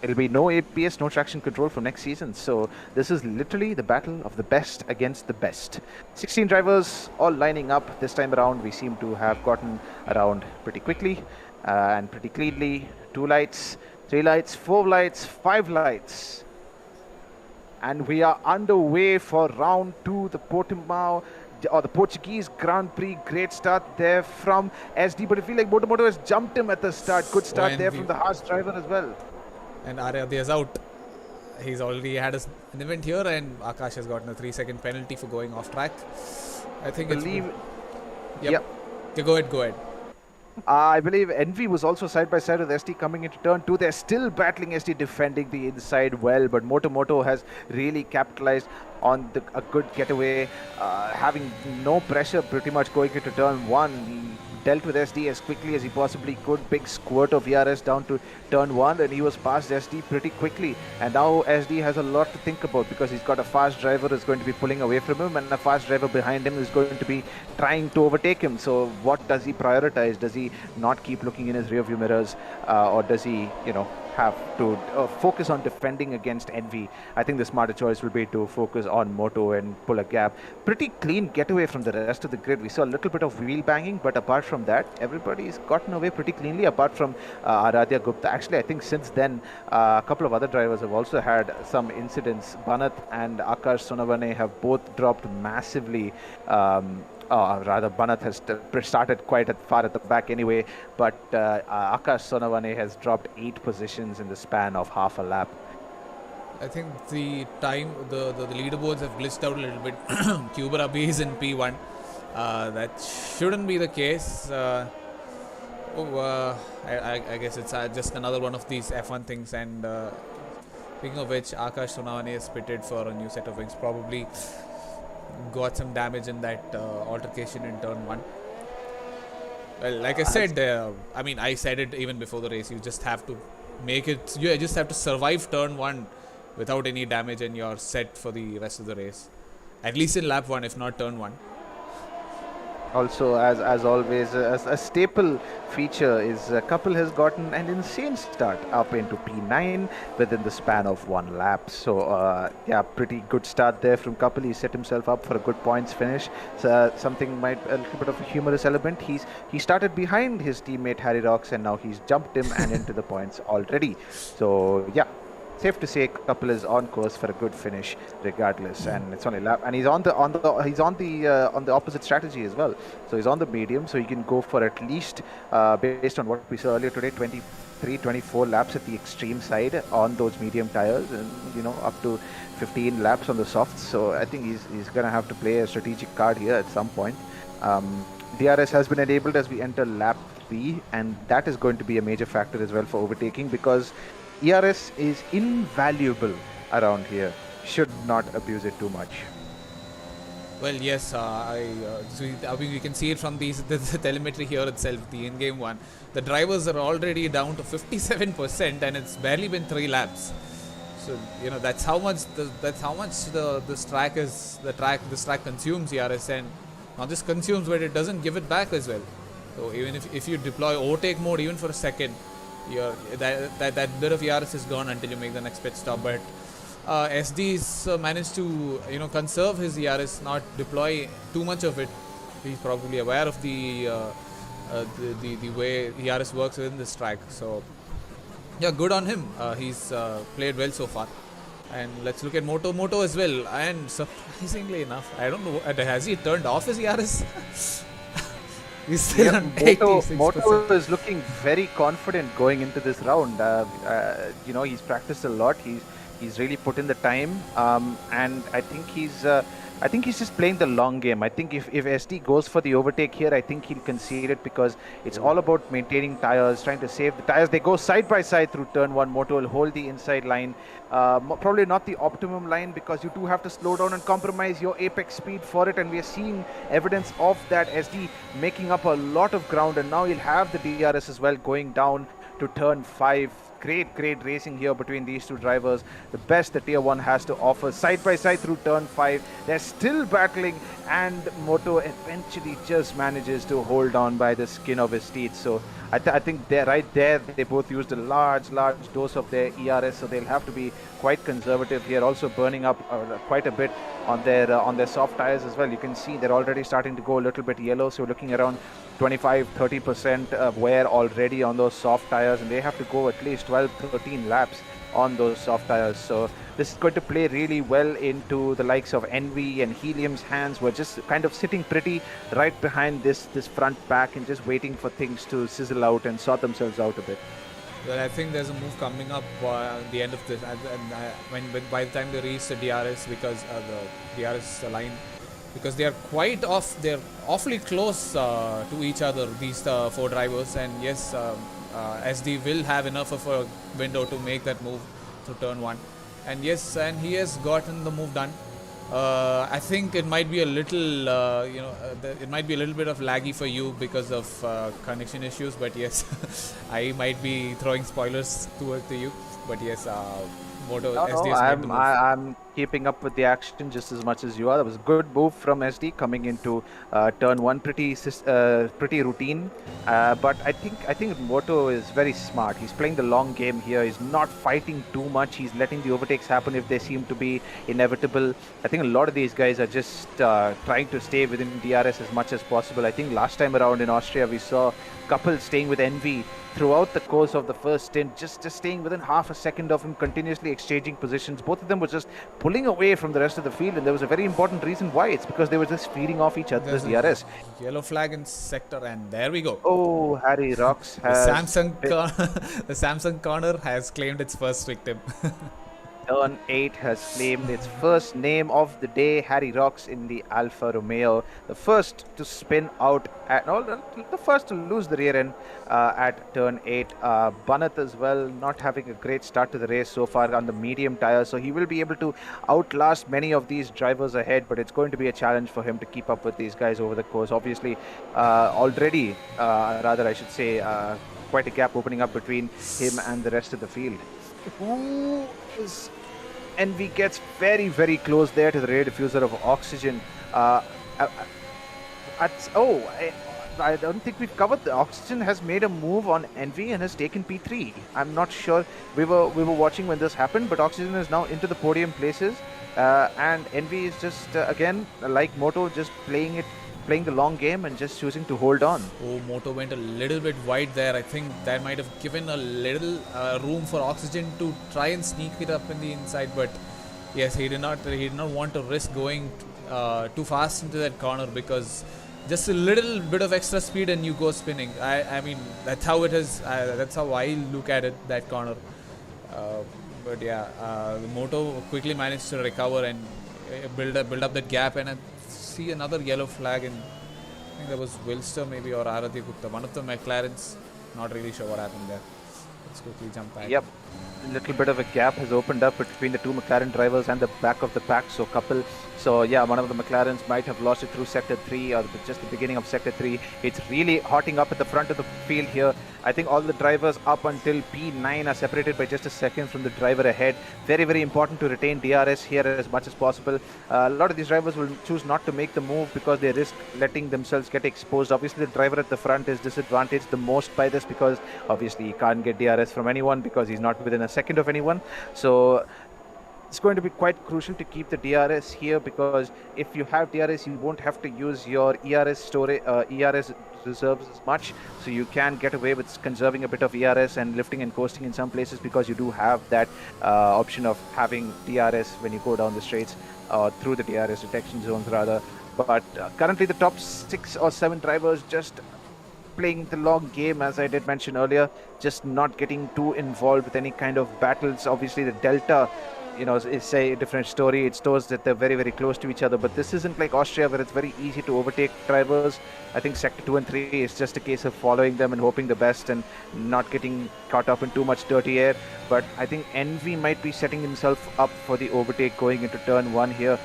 it'll be no ABS, no traction control for next season. So this is literally the battle of the best against the best. 16 drivers all lining up this time around. We seem to have gotten around pretty quickly and pretty cleanly. 2 lights, 3 lights, 4 lights, 5 lights. And we are underway for round 2, the Portimao or the Portuguese Grand Prix. Great start there from SD, but I feel like Moto Moto has jumped him at the start. Good start there from the harsh driver as well. And Aradhya is out. He's already had an event here, and Akash has gotten a 3-second penalty for going off track. I think Yep. Yeah, go ahead. I believe Envy was also side by side with SD coming into turn 2. They're still battling SD, defending the inside well, but Moto Moto has really capitalized on a good getaway, having no pressure pretty much going into turn 1. He dealt with SD as quickly as he possibly could. Big squirt of VRS down to turn 1, and he was past SD pretty quickly. And now SD has a lot to think about because he's got a fast driver who's going to be pulling away from him, and a fast driver behind him is going to be trying to overtake him. So what does he prioritize? Does he not keep looking in his rearview mirrors, or does he, have to focus on defending against Envy? I think the smarter choice will be to focus on Moto and pull a gap. Pretty clean getaway from the rest of the grid. We saw a little bit of wheel banging, but apart from that, everybody's gotten away pretty cleanly, apart from Aradhya Gupta. Actually, I think since then, a couple of other drivers have also had some incidents. Banat and Akash Sonavane have both dropped massively. Banat has started quite far at the back anyway, but Akash Sonavane has dropped 8 positions in the span of half a lap. I think the leaderboards have glitched out a little bit. Kuberabi is in P1. That shouldn't be the case. I guess it's just another one of these F1 things. And speaking of which, Akash Sonavane is pitted for a new set of wings. Probably got some damage in that altercation in turn 1. Well, like I said, I said it even before the race. You just have to make it. You just have to survive turn 1 without any damage, and you're set for the rest of the race. At least in lap 1, if not turn 1. Also, as always, a staple feature is Kapil has gotten an insane start up into P9 within the span of 1 lap. So, pretty good start there from Kapil. He set himself up for a good points finish. So, a little bit of a humorous element. He started behind his teammate Harry Rocks, and now he's jumped him and into the points already. So, safe to say Kapil is on course for a good finish regardless, and it's only lap, and he's on the opposite strategy as well. So he's on the medium, so he can go for at least based on what we saw earlier today, 23-24 laps at the extreme side on those medium tires, and up to 15 laps on the softs. So I think he's gonna have to play a strategic card here at some point. DRS has been enabled as we enter lap 3, and that is going to be a major factor as well for overtaking, because ERS is invaluable around here. Should not abuse it too much. Well, yes, we can see it from the telemetry here itself, the in-game one. The drivers are already down to 57%, and it's barely been 3 laps. So that's how much this track consumes ERS, and not just consumes, but it doesn't give it back as well. So even if you deploy overtake mode even for a second, that bit of ERS is gone until you make the next pit stop. But SD's managed to conserve his ERS, not deploy too much of it. He's probably aware of the way ERS works within this track. So yeah, good on him. He's played well so far. And let's look at Moto Moto as well. And surprisingly enough, I don't know, has he turned off his ERS? He's still on 86%. Moto is looking very confident going into this round. He's practiced a lot. He's really put in the time, and I think he's just playing the long game. I think if SD goes for the overtake here, I think he'll concede it, because it's all about maintaining tires, trying to save the tires. They go side by side through turn 1. Moto will hold the inside line. Probably not the optimum line, because you do have to slow down and compromise your apex speed for it, and we are seeing evidence of that. SD making up a lot of ground, and now he'll have the DRS as well going down to turn 5. Great racing here between these two drivers. The best the Tier 1 has to offer. Side by side through turn 5. They're still battling, and Moto eventually just manages to hold on by the skin of his teeth. So I think they're right there. They both used a large dose of their ERS, so they'll have to be quite conservative here. Also burning up quite a bit on their soft tires as well. You can see they're already starting to go a little bit yellow. So looking around 25-30% wear already on those soft tires, and they have to go at least 12-13 laps on those soft tires. So this is going to play really well into the likes of Envy and Helium's hands. We're just kind of sitting pretty right behind this front pack and just waiting for things to sizzle out and sort themselves out a bit. Well, I think there's a move coming up at the end of this, when by the time they reach the DRS, because the DRS line, because they're awfully close to each other, these 4 drivers. And yes, SD will have enough of a window to make that move through turn 1. And yes, and he has gotten the move done. I think it might be a little, it might be a little bit of laggy for you because of connection issues. But yes, I might be throwing spoilers to you. But yes, Moto SD has made the move. I'm keeping up with the action just as much as you are. That was a good move from SD coming into turn 1, pretty routine. But I think Moto is very smart. He's playing the long game here. He's not fighting too much. He's letting the overtakes happen if they seem to be inevitable. I think a lot of these guys are just trying to stay within DRS as much as possible. I think last time around in Austria we saw Couple staying with Envy throughout the course of the first stint, just staying within half a second of him, continuously exchanging positions. Both of them were just pulling away from the rest of the field, and there was a very important reason why. It's because they were just feeding off each other's DRS. Yellow flag in sector, and there we go. Oh, Harry Rocks has... The Samsung corner has claimed its first victim. Turn 8 has claimed its first name of the day. Harry Rocks in the Alfa Romeo, the first to spin out at, the first to lose the rear end at turn 8. Banath as well, not having a great start to the race so far on the medium tire, so he will be able to outlast many of these drivers ahead, but it's going to be a challenge for him to keep up with these guys over the course. Obviously, already, rather I should say, quite a gap opening up between him and the rest of the field. Envy gets very close there to the rear diffuser of oxygen. I don't think we've covered. The oxygen has made a move on Envy and has taken P3. I'm not sure. We were watching when this happened, but oxygen is now into the podium places, and Envy is just again like Moto, just playing the long game and just choosing to hold on. Oh, Moto went a little bit wide there. I think that might have given a little room for oxygen to try and sneak it up in the inside, but yes, he did not want to risk going too fast into that corner, because just a little bit of extra speed and you go spinning. I mean, that's how it is. That's how I look at it, that corner. But yeah, Moto quickly managed to recover and build up that gap, and see another yellow flag, and I think that was Wilster maybe, or Aradhya Gupta, one of the McLarens. Not really sure what happened there. Let's quickly jump back. Yep. little bit of a gap has opened up between the two McLaren drivers and the back of the pack. So couple, so yeah, one of the McLarens might have lost it through sector 3 or just the beginning of sector 3. It's really hotting up at the front of the field here. I think all the drivers up until P9 are separated by just a second from the driver ahead. Very, very important to retain DRS here as much as possible. A lot of these drivers will choose not to make the move because they risk letting themselves get exposed. Obviously, the driver at the front is disadvantaged the most by this because obviously he can't get DRS from anyone because he's not within a second of anyone. So it's going to be quite crucial to keep the DRS here because if you have DRS, you won't have to use your ERS storage, ERS reserves as much. So you can get away with conserving a bit of ERS and lifting and coasting in some places because you do have that option of having DRS when you go down the straights through the DRS detection zones rather. But currently the top 6 or 7 drivers just playing the long game, as I did mention earlier, just not getting too involved with any kind of battles. Obviously the Delta, you know, is a different story. It shows that they're very, very close to each other, but this isn't like Austria where it's very easy to overtake drivers. I think sector 2 and 3 is just a case of following them and hoping the best and not getting caught up in too much dirty air. But I think Envy might be setting himself up for the overtake going into turn 1 here.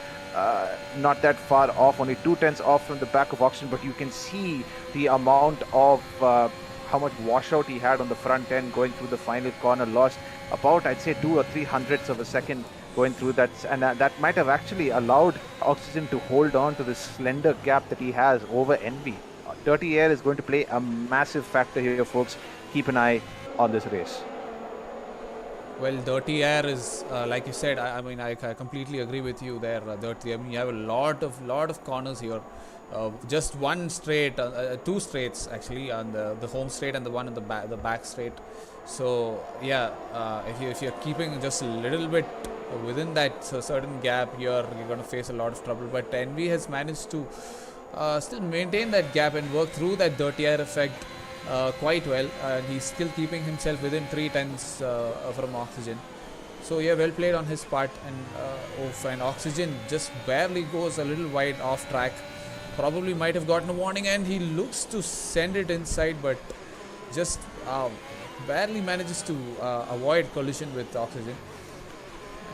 Not that far off, only 2/10 off from the back of Oxygen, but you can see the amount of how much washout he had on the front end going through the final corner. Lost about, I'd say, 2 or 3 hundredths of a second going through that, and that might have actually allowed Oxygen to hold on to this slender gap that he has over Envy. Dirty air is going to play a massive factor here, folks. Keep an eye on this race. Well, dirty air is, like you said, I mean, I completely agree with you there, dirty. I mean, you have a lot of corners here. Just one straight, 2 straights actually, on the home straight and the one in the back straight. So yeah, if you're keeping just a little bit within that certain gap, you're going to face a lot of trouble. But Envy has managed to still maintain that gap and work through that dirty air effect quite well. He's still keeping himself within 3/10 from Oxygen. So yeah, well played on his part. And Oxygen just barely goes a little wide off track. Probably might have gotten a warning, and he looks to send it inside, but just barely manages to avoid collision with Oxygen.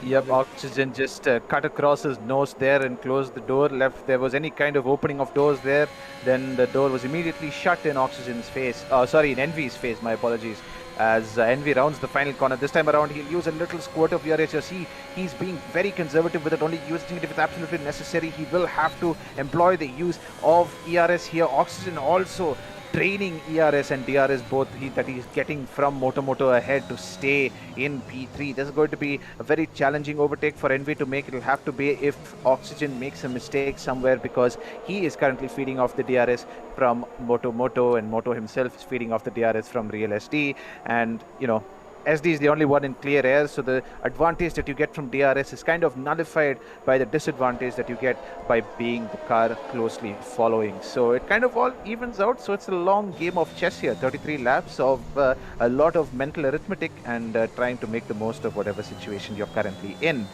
Yep, Oxygen just cut across his nose there and closed the door. Left there was any kind of opening of doors there, then the door was immediately shut in Oxygen's face. In Envy's face. My apologies. As Envy rounds the final corner. This time around, he'll use a little squirt of ERS. He's being very conservative with it, only using it if it's absolutely necessary. He will have to employ the use of ERS here. Oxygen also draining ERS and DRS both that he's getting from Moto Moto ahead to stay in P3. This is going to be a very challenging overtake for Envy to make. It'll have to be if Oxygen makes a mistake somewhere because he is currently feeding off the DRS from Moto Moto and Moto himself is feeding off the DRS from Real SD. And, you know, SD is the only one in clear air, so the advantage that you get from DRS is kind of nullified by the disadvantage that you get by being the car closely following. So it kind of all evens out, so it's a long game of chess here, 33 laps of a lot of mental arithmetic and trying to make the most of whatever situation you're currently in.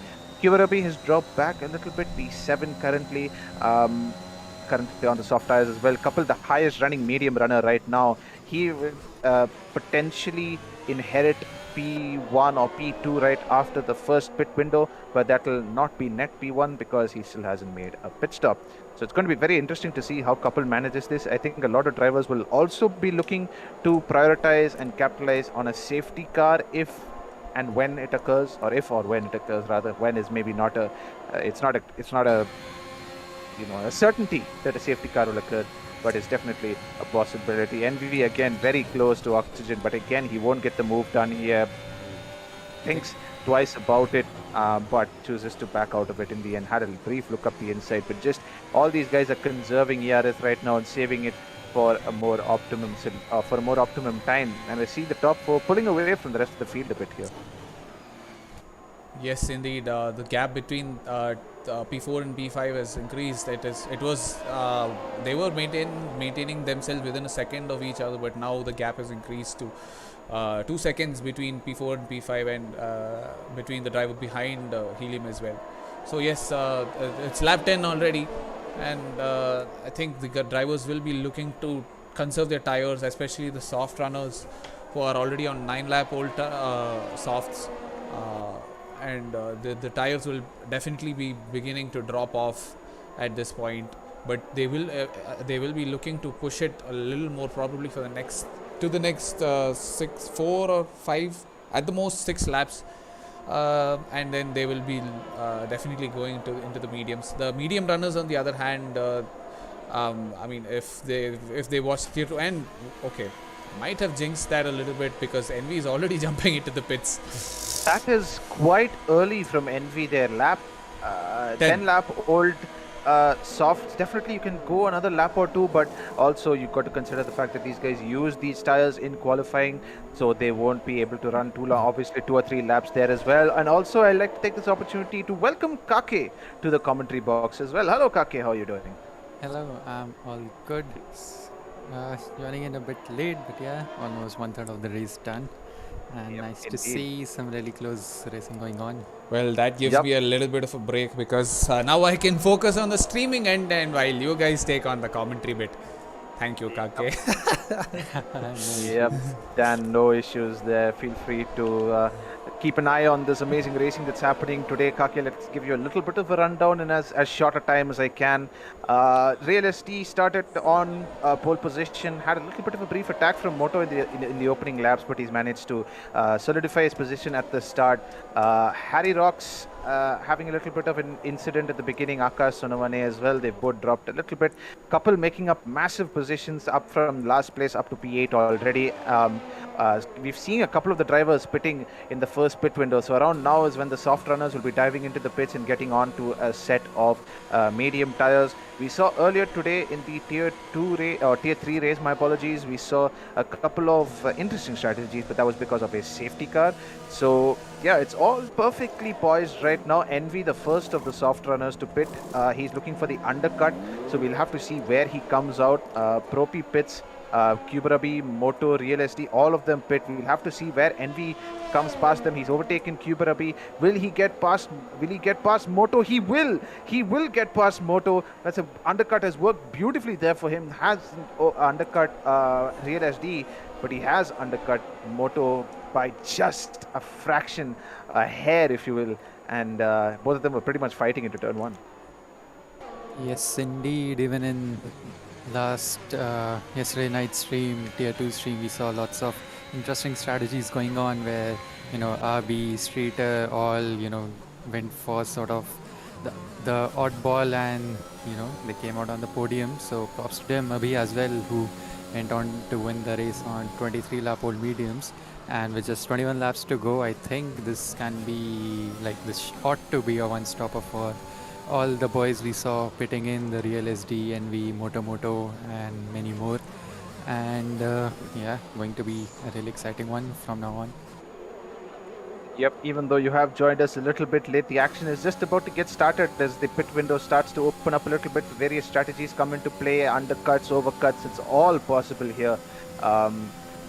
Kiwarabi has dropped back a little bit, P7 currently. Currently on the soft tires as well. Couple the highest running medium runner right now. He will potentially inherit P1 or P2 right after the first pit window, but that will not be net P1 because he still hasn't made a pit stop. So it's going to be very interesting to see how Couple manages this. I think a lot of drivers will also be looking to prioritize and capitalize on a safety car if and when it occurs, or if or when it occurs rather. When is maybe not a it's not a a certainty that a safety car will occur, but it's definitely a possibility. NVV again very close to Oxygen, but again he won't get the move done here. Thinks twice about it, but chooses to back out of it in the end. Had a brief look up the inside, but just all these guys are conserving ERS right now and saving it for a more optimum time. And I see the top 4 pulling away from the rest of the field a bit here. Yes, indeed. The gap between P4 and P5 has increased. They were maintaining themselves within a second of each other, but now the gap has increased to 2 seconds between P4 and P5, and between the driver behind Helium as well. So yes, it's lap 10 already, and I think the drivers will be looking to conserve their tires, especially the soft runners. who are already on 9-lap-old softs, and the tires will definitely be beginning to drop off at this point. But they will be looking to push it a little more, probably for the next 4 or 5, at the most 6 laps. And then they will be definitely going into the mediums. The medium runners, on the other hand, I mean, if they watch Tier 2, and okay, might have jinxed that a little bit because Envy is already jumping into the pits. That is quite early from Envy there. 10 lap old softs. Definitely you can go another lap or two, but also you've got to consider the fact that these guys use these tires in qualifying, so they won't be able to run too long, obviously 2 or 3 laps there as well. And also I'd like to take this opportunity to welcome Kaake to the commentary box as well. Hello Kaake, how are you doing? Hello, I'm all good. Joining in a bit late, but yeah, almost 1/3 of the race done. And Yep, nice to indeed. see some really close racing going on. Well, that gives Yep. me a little bit of a break because now I can focus on the streaming end, and while you guys take on the commentary bit. Thank you, Kaake. Yep, Dan, no issues there. Feel free to keep an eye on this amazing racing that's happening today. Kaake, let's give you a little bit of a rundown in as short a time as I can. Real ST started on pole position, had a little bit of a brief attack from Moto in the opening laps, but he's managed to solidify his position at the start. Harry Rocks having a little bit of an incident at the beginning. Akash Sonawane as well. They both dropped a little bit. Couple making up massive positions up from last place up to P8 already. We've seen a couple of the drivers pitting in the first pit window. So around now is when the soft runners will be diving into the pits and getting on to a set of medium tires. We saw earlier today in the Tier 3 race, my apologies, we saw a couple of interesting strategies, but that was because of a safety car. So yeah, it's all perfectly poised right now. Envy, the first of the soft runners to pit. He's looking for the undercut, so we'll have to see where he comes out. Propi pits. Kuberabi, Moto, Real SD, all of them pit. We'll have to see where Envy comes past them. He's overtaken Kuberabi. Will he get past Moto? He will. He will get past Moto. That's a undercut has worked beautifully there for him. Hasn't undercut Real SD, but he has undercut Moto by just a fraction, a hair, if you will. And both of them were pretty much fighting into turn 1. Yes, indeed. Even in yesterday night stream, Tier 2 stream, we saw lots of interesting strategies going on where, RB, Streeter, all, went for sort of the oddball, and, they came out on the podium. So props to them, Abhi as well, who went on to win the race on 23 lap old mediums. And with just 21 laps to go, I think this ought to be a one-stopper for all the boys we saw pitting in, the Real SD, NV, Moto Moto, and many more. And going to be a really exciting one from now on. Yep, even though you have joined us a little bit late, the action is just about to get started as the pit window starts to open up a little bit. Various strategies come into play, undercuts, overcuts, it's all possible here.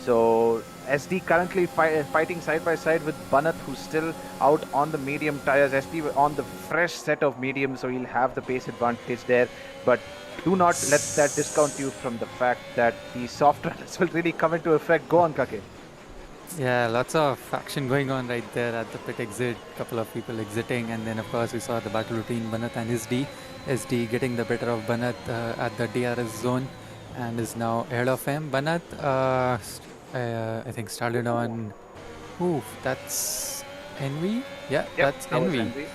So SD currently fighting side by side with Banat, who's still out on the medium tires. SD on the fresh set of medium, so he'll have the pace advantage there. But do not let that discount you from the fact that the soft runners will really come into effect. Go on, Kaake. Yeah, lots of action going on right there at the pit exit. Couple of people exiting, and then of course we saw the battle between Banat and SD. SD getting the better of Banat at the DRS zone and is now ahead of him. Banat, I think started on. That's Envy? Yeah, Yep, that's that was Envy. Envy.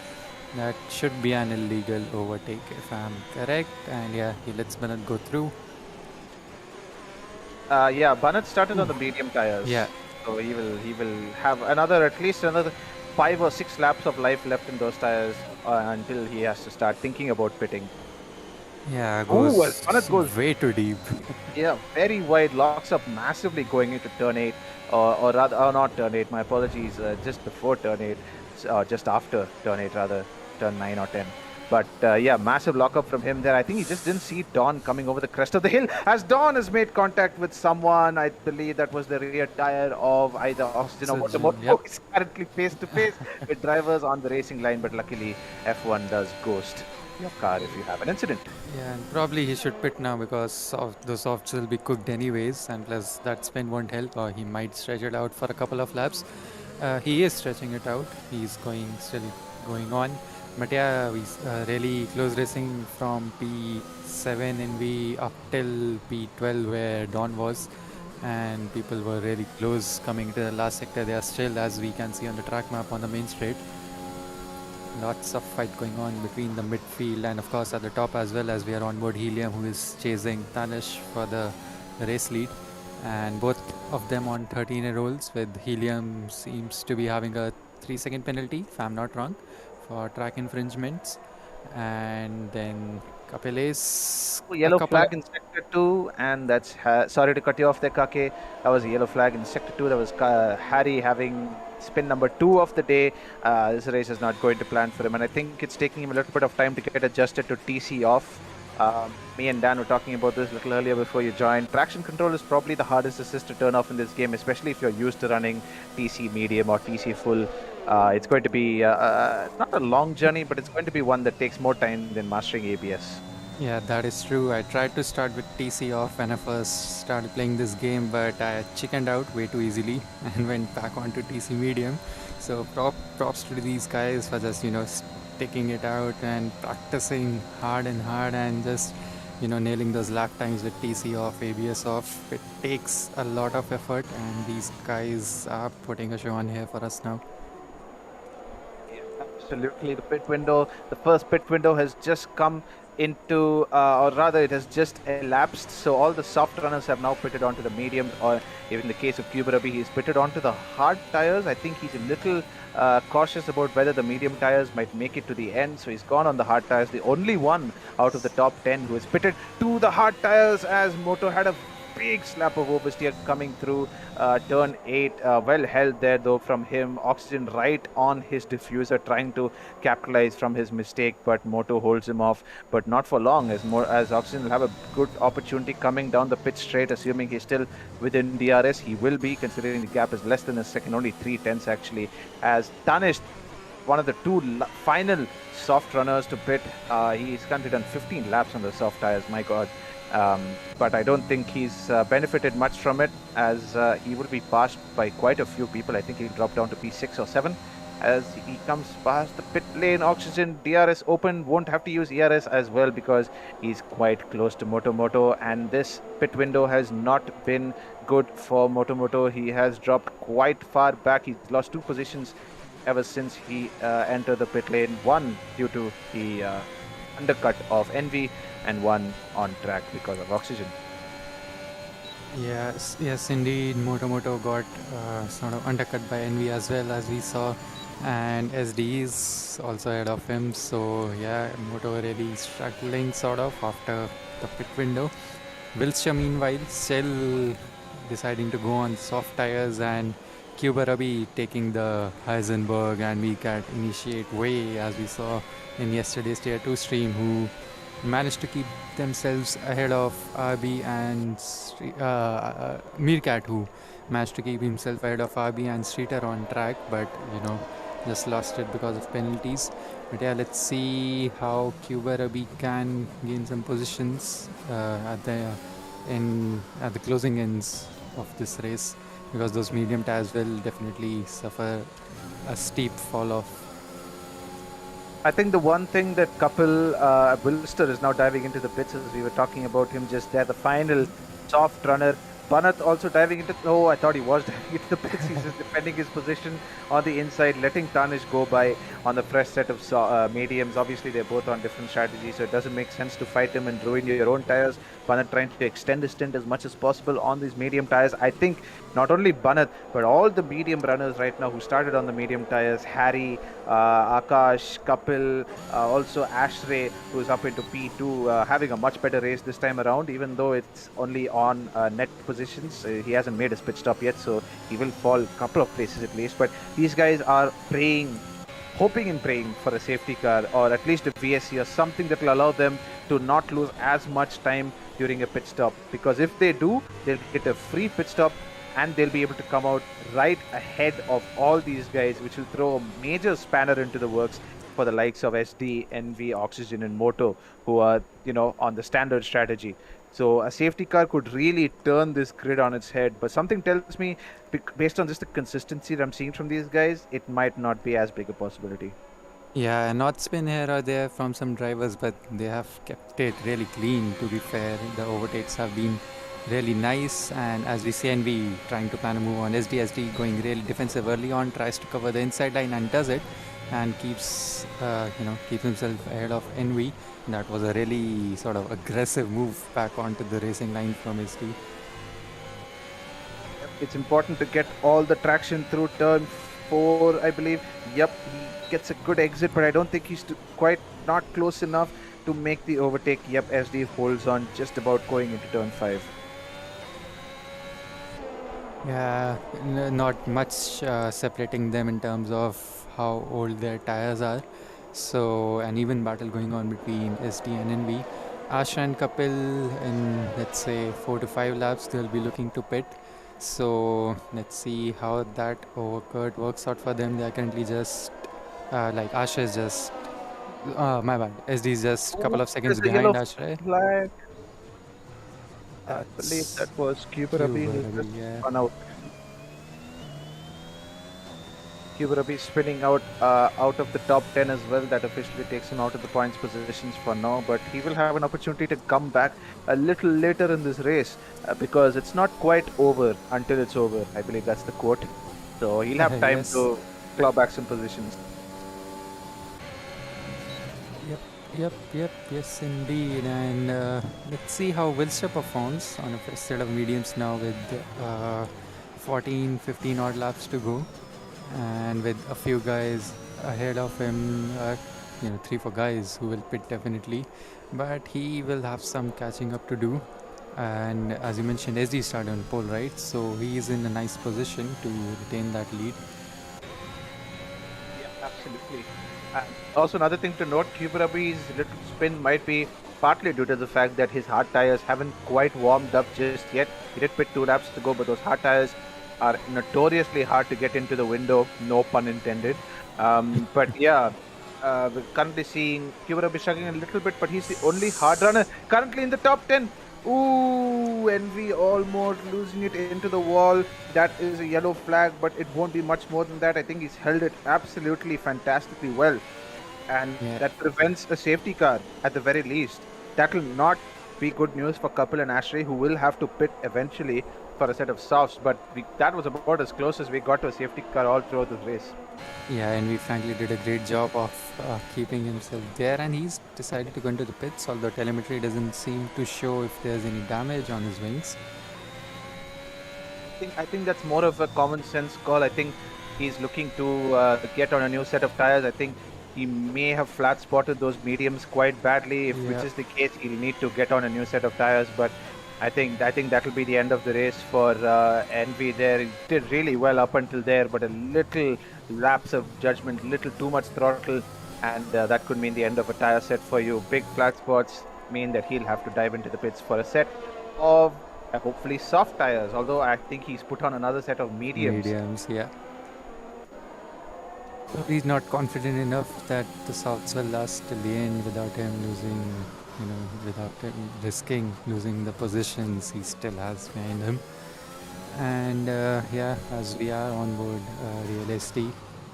That should be an illegal overtake if I'm correct. And yeah, he lets Banat go through. Banat started on the medium tires. Yeah. So he will have at least another 5 or 6 laps of life left in those tires until he has to start thinking about pitting. Yeah, Banat goes way too deep. Yeah, very wide, locks up massively going into turn 8, or rather, not turn 8, my apologies, just before turn 8, just after turn 8 rather, turn 9 or 10. But massive lockup from him there. I think he just didn't see Dawn coming over the crest of the hill as Dawn has made contact with someone. I believe that was the rear tire of either Austin or Moto Moto. Yep. He's currently face to face with drivers on the racing line, but luckily F1 does ghost. your car if you have an incident. Yeah, and probably he should pit now because the softs will be cooked anyways, and plus that spin won't help, or he might stretch it out for a couple of laps. He is stretching it out. He's still going on. But yeah, we really close racing from P7 and we up till P12 where Dawn was, and people were really close coming to the last sector. They are still, as we can see on the track map on the main straight. Lots of fight going on between the midfield and of course at the top as well, as we are on board Helium, who is chasing Tanish for the race lead, and both of them on 13-year-olds, with Helium seems to be having a 3-second penalty if I'm not wrong for track infringements. And then Kapiles, Yellow flag in sector 2, and that's sorry to cut you off there, Kaake. That was a yellow flag in sector 2. That was Harry having spin number 2 of the day. This race is not going to plan for him, and I think it's taking him a little bit of time to get adjusted to TC off. Me and Dan were talking about this a little earlier before you joined. Traction control is probably the hardest assist to turn off in this game, especially if you're used to running TC medium or TC full. It's going to be not a long journey, but it's going to be one that takes more time than mastering ABS. Yeah, that is true. I tried to start with TC off when I first started playing this game, but I chickened out way too easily and went back onto TC medium. So props to these guys for just, sticking it out and practicing hard and just, nailing those lap times with TC off, ABS off. It takes a lot of effort, and these guys are putting a show on here for us now. Absolutely. The first pit window has just come into, or rather it has just elapsed. So all the soft runners have now pitted onto the mediums, or even in the case of Kuberabi, he's pitted onto the hard tires. I think he's a little cautious about whether the medium tires might make it to the end. So he's gone on the hard tires. The only one out of the top 10 who has pitted to the hard tires, as Moto had a big slap of oversteer coming through turn 8. Well held there though from him. Oxygen right on his diffuser, trying to capitalize from his mistake, but Moto holds him off, but not for long, as Oxygen will have a good opportunity coming down the pit straight, assuming he's still within DRS. He will be, considering the gap is less than a second, only 3/10 actually, as Tanish, one of the two final soft runners to pit. He's currently done 15 laps on the soft tires, my god. But I don't think he's benefited much from it, as he will be passed by quite a few people. I think he'll drop down to P6 or 7 as he comes past the pit lane. Oxygen, DRS open, won't have to use ERS as well because he's quite close to Moto Moto, and this pit window has not been good for Moto Moto. He has dropped quite far back. He's lost 2 positions ever since he entered the pit lane, one due to the undercut of Envy, and one on track because of Oxygen. Yes, indeed. Moto Moto got sort of undercut by Envy as well, as we saw, and SD is also ahead of him. So yeah, Moto really struggling sort of after the pit window. Wilshire meanwhile still deciding to go on soft tires, and Kuberabi taking the Heisenberg and Meerkat initiate way, as we saw in yesterday's Tier 2 stream, who managed to keep themselves ahead of RB and Meerkat, who managed to keep himself ahead of RB and Streeter on track, but just lost it because of penalties. But yeah, let's see how Kuberabi can gain some positions at the closing ends of this race, because those medium tires will definitely suffer a steep fall off. I think the one thing that Kapil Wilster is now diving into the pits, as we were talking about him just there, the final soft runner. Banath also diving into... Oh, I thought he was diving into the pits. He's just defending his position on the inside, letting Tanish go by on the fresh set of mediums. Obviously, they're both on different strategies, so it doesn't make sense to fight him and ruin your own tires. Banath trying to extend his stint as much as possible on these medium tires. I think not only Banath, but all the medium runners right now who started on the medium tires, Harry, Akash, Kapil, also Ashray, who's up into P2, having a much better race this time around, even though it's only on net positions. He hasn't made his pit stop yet, so he will fall a couple of places at least. But these guys are hoping and praying for a safety car, or at least a VSC or something that will allow them to not lose as much time during a pit stop, because if they do, they'll get a free pit stop and they'll be able to come out right ahead of all these guys, which will throw a major spanner into the works for the likes of SD, NV, Oxygen, and Moto, who are, on the standard strategy. So a safety car could really turn this grid on its head. But something tells me, based on just the consistency that I'm seeing from these guys, it might not be as big a possibility. Yeah, not spin here or there from some drivers, but they have kept it really clean, to be fair. The overtakes have been really nice, and as we see NV trying to plan a move on SD going really defensive early on, tries to cover the inside line and does it, and keeps himself ahead of NV. That was a really sort of aggressive move back onto the racing line from SD. It's important to get all the traction through turn 4, I believe. Yep, he gets a good exit, but I don't think he's quite not close enough to make the overtake. Yep, SD holds on just about going into turn 5. Yeah, not much separating them in terms of how old their tires are. So, an even battle going on between SD and NV. Asha and Kapil, in let's say 4 to 5 laps, they'll be looking to pit. So, let's see how that overcut works out for them. They are currently just Asha is just. My bad. SD is just a couple of seconds There's a behind yellow Asha. flag. I believe that was Kuberabi who just yeah. spun out. Kuberabi spinning out of the top 10 as well. That officially takes him out of the points positions for now. But he will have an opportunity to come back a little later in this race because it's not quite over until it's over. I believe that's the quote. So he'll have time Yes. to claw back some positions. Yes, indeed. And let's see how Wilshire performs on a fresh set of mediums now with 14, 15 odd laps to go. And with a few guys ahead of him, 3-4 guys who will pit definitely. But he will have some catching up to do. And as you mentioned, SD started on pole, right? So he is in a nice position to retain that lead. Yeah, absolutely. And also another thing to note, Kuberabi's little spin might be partly due to the fact that his hard tires haven't quite warmed up just yet. He did pit 2 laps to go, but those hard tires are notoriously hard to get into the window, no pun intended. But yeah, we're currently seeing Kuberabi struggling a little bit, but he's the only hard runner currently in the top 10. Ooh, Envy almost losing it into the wall. That is a yellow flag, but it won't be much more than that. I think he's held it absolutely fantastically well. And that prevents a safety car at the very least. That will not be good news for Kapil and Ashray, who will have to pit eventually for a set of softs. But that was about as close as we got to a safety car all throughout this race. Yeah, and we frankly did a great job of keeping himself there, and he's decided to go into the pits, although telemetry doesn't seem to show if there's any damage on his wings. I think that's more of a common sense call. I think he's looking to get on a new set of tires. I think he may have flat spotted those mediums quite badly, which is the case. He'll need to get on a new set of tires, but I think that will be the end of the race for Envy there. He did really well up until there, but a little lapse of judgment, little too much throttle, and that could mean the end of a tire set for you. Big flat spots mean that he'll have to dive into the pits for a set of hopefully soft tires, although I think he's put on another set of mediums. Yeah. He's not confident enough that the softs will last till the end without him losing, without him risking losing the positions he still has behind him. And as we are on board Real SD,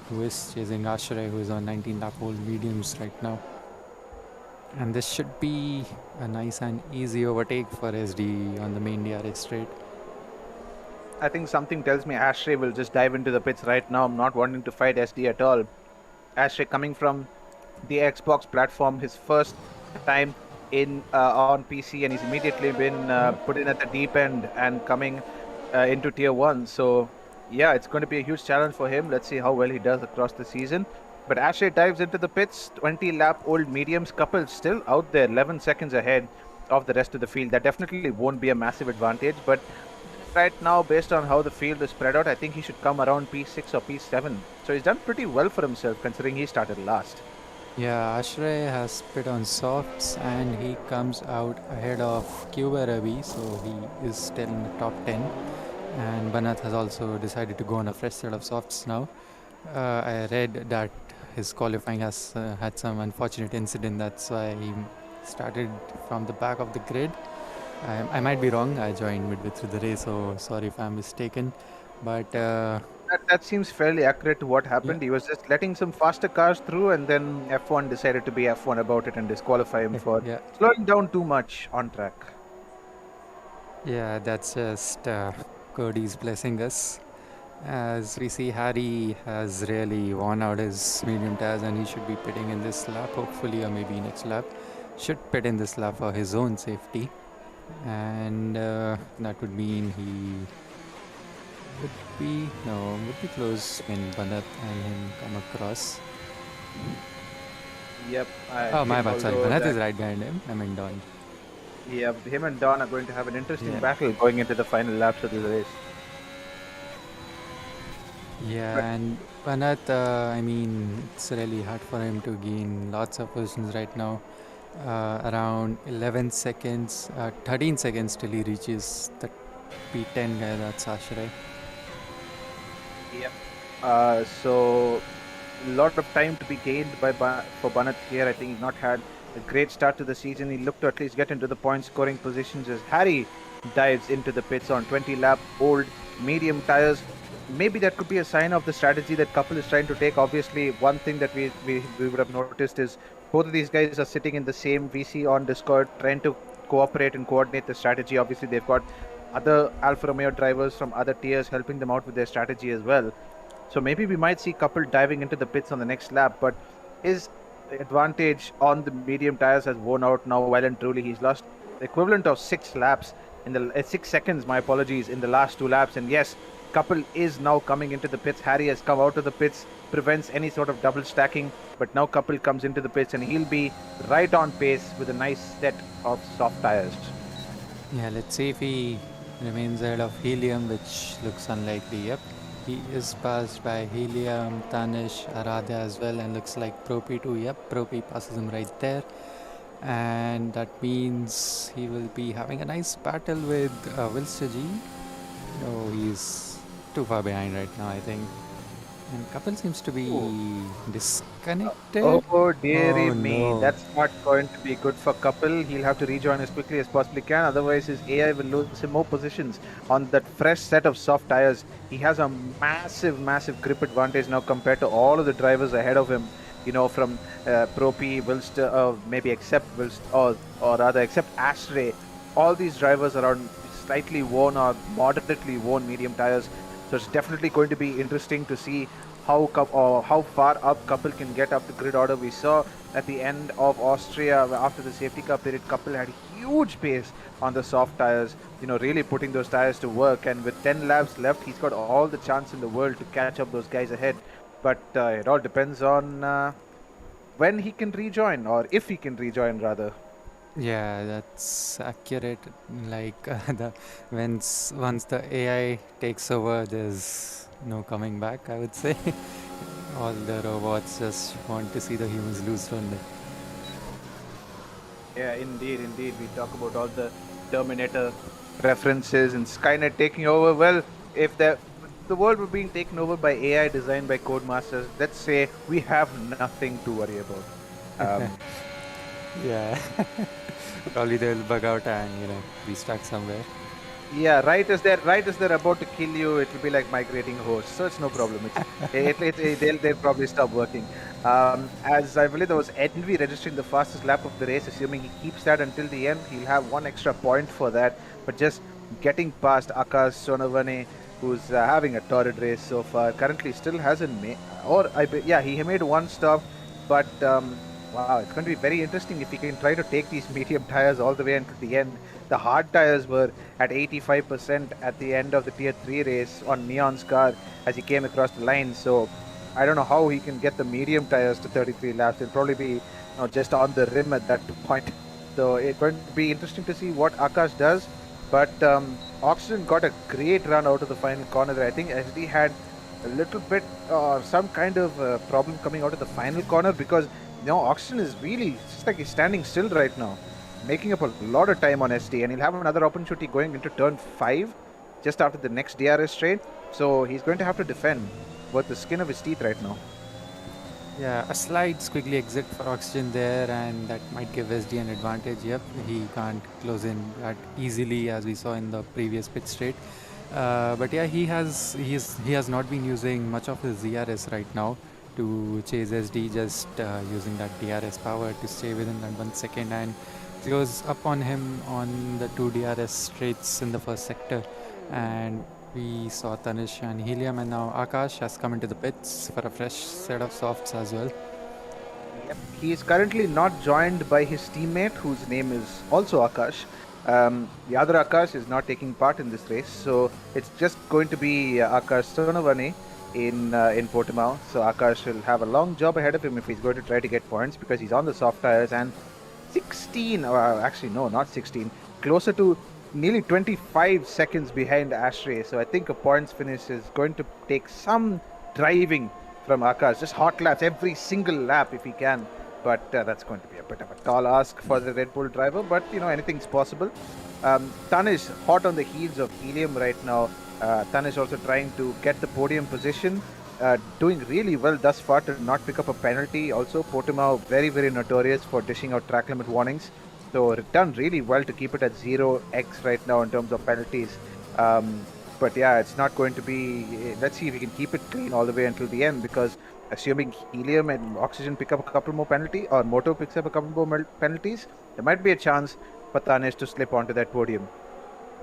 who is chasing Ashray, who is on 19 lap old mediums right now. And this should be a nice and easy overtake for SD on the main DRS straight. I think something tells me Ashray will just dive into the pits right now. I'm not wanting to fight SD at all. Ashray coming from the Xbox platform, his first time in on PC, and he's immediately been put in at the deep end and coming into Tier 1. So yeah, it's going to be a huge challenge for him. Let's see how well he does across the season. But Ashray dives into the pits, 20 lap old mediums, couple still out there, 11 seconds ahead of the rest of the field. That definitely won't be a massive advantage, but right now, based on how the field is spread out, I think he should come around P6 or P7. So he's done pretty well for himself considering he started last. Yeah, Ashray has pit on softs and he comes out ahead of Kuberabi, so he is still in the top 10. And Banath has also decided to go on a fresh set of softs now. I read that his qualifying has had some unfortunate incident. That's why he started from the back of the grid. I might be wrong. I joined midway through the race, so sorry if I'm mistaken. But That seems fairly accurate to what yeah, happened. He was just letting some faster cars through, and then F1 decided to be F1 about it and disqualify him for yeah, slowing down too much on track. yeah, that's just Cody's blessing us. As we see, Harry has really worn out his medium tires and he should be pitting in this lap, hopefully, or maybe next lap. Should pit in this lap for his own safety. And that would mean he would be close when Banat and him come across. Yep. I Oh, my think bad, sorry. although Banat that- is right behind him. I mean, Don. Yeah, him and Don are going to have an interesting Yeah. battle going into the final laps of the race. Yeah, But- and Banat, I mean, it's really hard for him to gain lots of positions right now. Around 11 seconds, 13 seconds till he reaches the P10 guy, that's Ashray. Yep. So a lot of time to be gained for Banat here. I think he's not had a great start to the season. He looked to at least get into the point scoring positions as Harry dives into the pits on 20 lap old medium tires. Maybe that could be a sign of the strategy that Couple is trying to take. Obviously, one thing that we would have noticed is both of these guys are sitting in the same VC on Discord, trying to cooperate and coordinate the strategy. Obviously, they've got other Alfa Romeo drivers from other tiers helping them out with their strategy as well. So maybe we might see Couple diving into the pits on the next lap, but his advantage on the medium tires has worn out now well and truly. He's lost the equivalent of 6 laps in the 6 seconds, my apologies, in the last 2 laps. And yes, Couple is now coming into the pits. Harry has come out of the pits, prevents any sort of double stacking, but now Couple comes into the pits and he'll be right on pace with a nice set of soft tires. Yeah, let's see if he remains ahead of Helium, which looks unlikely. Yep, he is passed by Helium, Tanish, Aradhya as well, and looks like Propi too. Yep, Propi passes him right there. And that means he will be having a nice battle with Wilstaji. Oh, he's too far behind right now, I think. And Couple seems to be disconnected. Oh, dearie Oh, me. no. That's not going to be good for Couple. He'll have to rejoin as quickly as possibly can. Otherwise, his AI will lose him more positions on that fresh set of soft tires. He has a massive grip advantage now compared to all of the drivers ahead of him. You know, from Propi, Wilster, maybe except Wilster, or rather except Ashray. All these drivers are on slightly worn or moderately worn medium tires. So it's definitely going to be interesting to see how far up Couple can get up the grid order. We saw at the end of Austria after the safety car period, Couple had huge pace on the soft tires, you know, really putting those tires to work. And with 10 laps left, he's got all the chance in the world to catch up those guys ahead. But it all depends on when he can rejoin, or if he can rejoin rather. Yeah, that's accurate. Like once the AI takes over, there's no coming back, I would say. All the robots just want to see the humans lose, don't they? Yeah, indeed. We talk about all the Terminator references and Skynet taking over. Well, if the world were being taken over by AI designed by Codemasters, let's say we have nothing to worry about. Yeah. Probably they'll bug out and be stuck somewhere. Yeah, right as they're about to kill you, it will be like migrating hosts, so it's no problem. They'll probably stop working. As I believe there was Envy registering the fastest lap of the race, assuming he keeps that until the end, he'll have 1 extra point for that. But just getting past Akash Sonavane, who's having a torrid race so far, currently still hasn't made, he made 1 stop, but wow, it's going to be very interesting if he can try to take these medium tires all the way until the end. The hard tires were at 85% at the end of the Tier 3 race on Neon's car as he came across the line. So I don't know how he can get the medium tires to 33 laps. They'll probably be just on the rim at that point. So it's going to be interesting to see what Akash does. But Oxygen got a great run out of the final corner there. I think SD had a little bit some kind of problem coming out of the final corner because Oxygen is really just like he's standing still right now, making up a lot of time on SD, and he'll have another opportunity going into turn 5 just after the next DRS straight. So he's going to have to defend with the skin of his teeth right now. Yeah, a slight squiggly exit for Oxygen there, and that might give SD an advantage. Yep, he can't close in that easily as we saw in the previous pit straight. But yeah, he has not been using much of his DRS right now to chase SD, just using that DRS power to stay within that 1 second and close up on him on the 2 DRS straights in the first sector. And we saw Tanish and Helium, and now Akash has come into the pits for a fresh set of softs as well. Yep. He is currently not joined by his teammate, whose name is also Akash. The other Akash is not taking part in this race, so it's just going to be Akash Sonavani in Portimao. So Akash will have a long job ahead of him if he's going to try to get points, because he's on the soft tires, and 16, actually no, not 16, closer to nearly 25 seconds behind Ashray. So I think a points finish is going to take some driving from Akash. Just hot laps every single lap if he can. But that's going to be a bit of a tall ask for the Red Bull driver. But, you know, anything's possible. Tanish hot on the heels of Helium right now. Tanish also trying to get the podium position. Doing really well thus far to not pick up a penalty. Also, Portimao very, very notorious for dishing out track limit warnings. So done really well to keep it at 0x right now in terms of penalties. But yeah, it's not going to be. Let's see if we can keep it clean all the way until the end, because assuming Helium and Oxygen pick up a couple more penalty, or Moto picks up a couple more penalties, there might be a chance for Tanish to slip onto that podium.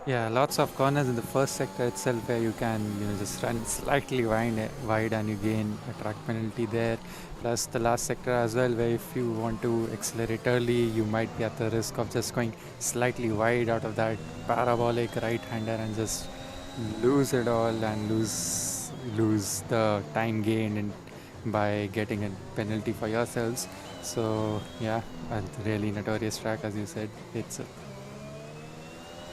Yeah, lots of corners in the first sector itself where you can just run slightly wide and you gain a track penalty there. Plus the last sector as well, where if you want to accelerate early, you might be at the risk of just going slightly wide out of that parabolic right-hander and just lose it all and lose the time gained by getting a penalty for yourselves. So yeah, a really notorious track, as you said. It's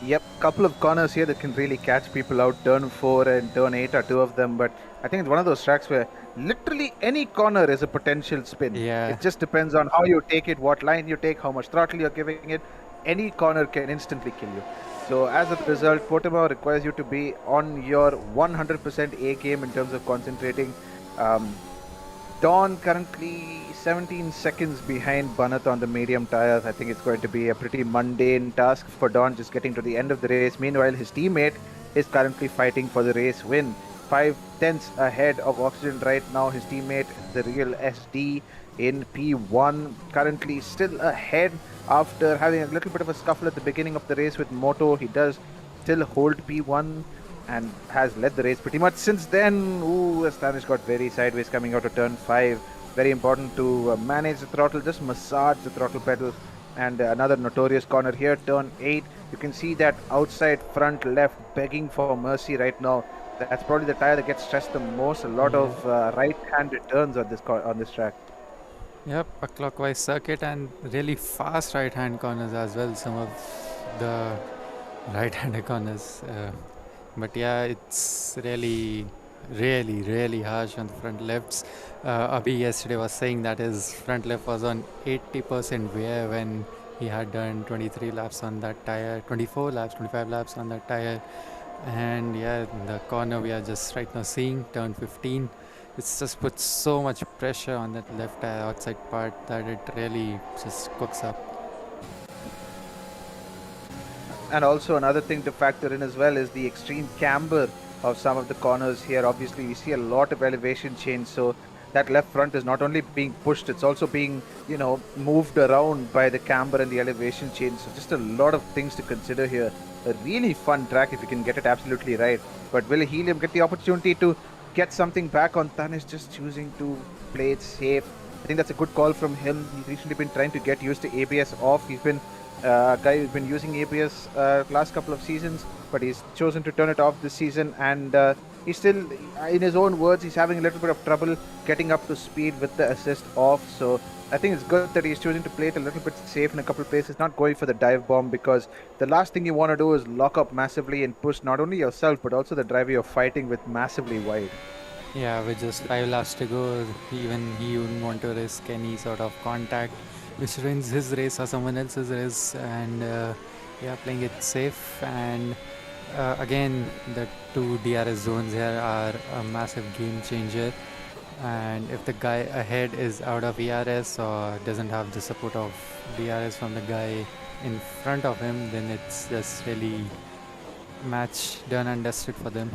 Yep, couple of corners here that can really catch people out. Turn 4 and turn 8 are two of them, but I think it's one of those tracks where literally any corner is a potential spin. Yeah. It just depends on how you take it, what line you take, how much throttle you're giving it. Any corner can instantly kill you. So as a result, Portimao requires you to be on your 100% A game in terms of concentrating. Dawn currently 17 seconds behind Banat on the medium tires. I think it's going to be a pretty mundane task for Dawn, just getting to the end of the race. Meanwhile, his teammate is currently fighting for the race win. 5 tenths ahead of Oxygen right now. His teammate, the real SD, in P1, currently still ahead after having a little bit of a scuffle at the beginning of the race with Moto. He does still hold P1 and has led the race pretty much since then. Ooh, Tanish got very sideways coming out of turn 5. Very important to manage the throttle, just massage the throttle pedal. And another notorious corner here, turn 8. You can see that outside front left begging for mercy right now. That's probably the tire that gets stressed the most. A lot of right-handed turns on this track. Yep, a clockwise circuit and really fast right-hand corners as well. Some of the right-handed corners. But yeah, it's really harsh on the front lefts. Abhi yesterday was saying that his front left was on 80% wear when he had done 23 laps on that tire, 24 laps, 25 laps on that tire. And yeah, the corner we are just right now seeing, turn 15, it's just puts so much pressure on that left tire outside part that it really just cooks up. And also another thing to factor in as well is the extreme camber of some of the corners here. Obviously, we see a lot of elevation change, so that left front is not only being pushed, it's also being, moved around by the camber and the elevation change. So just a lot of things to consider here. A really fun track if you can get it absolutely right. But will Helium get the opportunity to get something back on Tanish, just choosing to play it safe? I think that's a good call from him. He's recently been trying to get used to ABS off. He's been a guy who's been using ABS last couple of seasons, but he's chosen to turn it off this season, and he's still, in his own words, he's having a little bit of trouble getting up to speed with the assist off. So I think it's good that he's choosing to play it a little bit safe in a couple of places, not going for the dive bomb, because the last thing you want to do is lock up massively and push not only yourself but also the driver you're fighting with massively wide. Yeah, with just 5 laps to go, even he wouldn't want to risk any sort of contact which ruins his race or someone else's race, and playing it safe. And again, the 2 DRS zones here are a massive game changer. And if the guy ahead is out of ERS or doesn't have the support of DRS from the guy in front of him, then it's just really match done and dusted for them.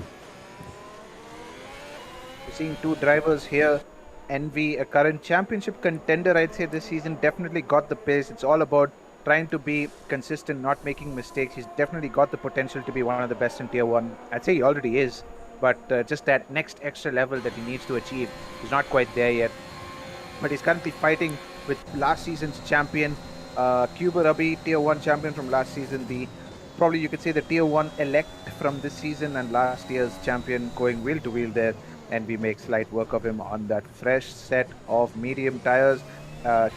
We're seeing two drivers here. Envy, a current championship contender, I'd say this season, definitely got the pace. It's all about trying to be consistent, not making mistakes. He's definitely got the potential to be one of the best in Tier 1. I'd say he already is, but just that next extra level that he needs to achieve, he's not quite there yet. But he's currently fighting with last season's champion, Cuba Rabi, Tier 1 champion from last season, probably you could say the Tier 1 elect from this season and last year's champion, going wheel to wheel there. And we make slight work of him on that fresh set of medium tires.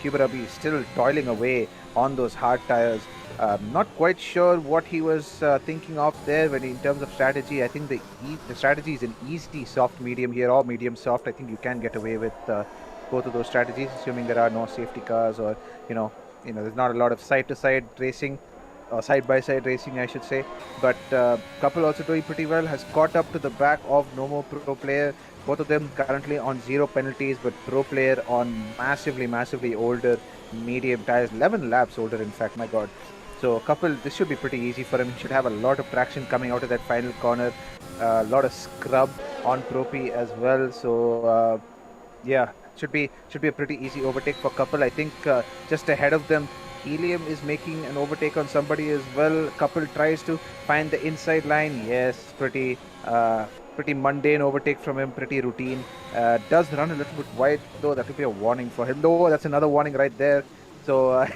Cuba Rabi is still toiling away on those hard tires. Not quite sure what he was thinking of there when in terms of strategy. I think the strategy is an easy soft medium here, or medium soft. I think you can get away with both of those strategies, assuming there are no safety cars, or there's not a lot of side-to-side racing or side-by-side racing, I should say. But couple also doing pretty well, has caught up to the back of Nomo Pro Player. Both of them currently on 0 penalties, but Pro Player on massively older medium tires, 11 laps older in fact, my god. So this should be pretty easy for him. He should have a lot of traction coming out of that final corner, a lot of scrub on Propi as well. So yeah, should be a pretty easy overtake for Couple. I think just ahead of them, Helium is making an overtake on somebody as well. Couple tries to find the inside line. Yes, pretty mundane overtake from him, pretty routine. Does run a little bit wide though. That would be a warning for him. No, that's another warning right there. So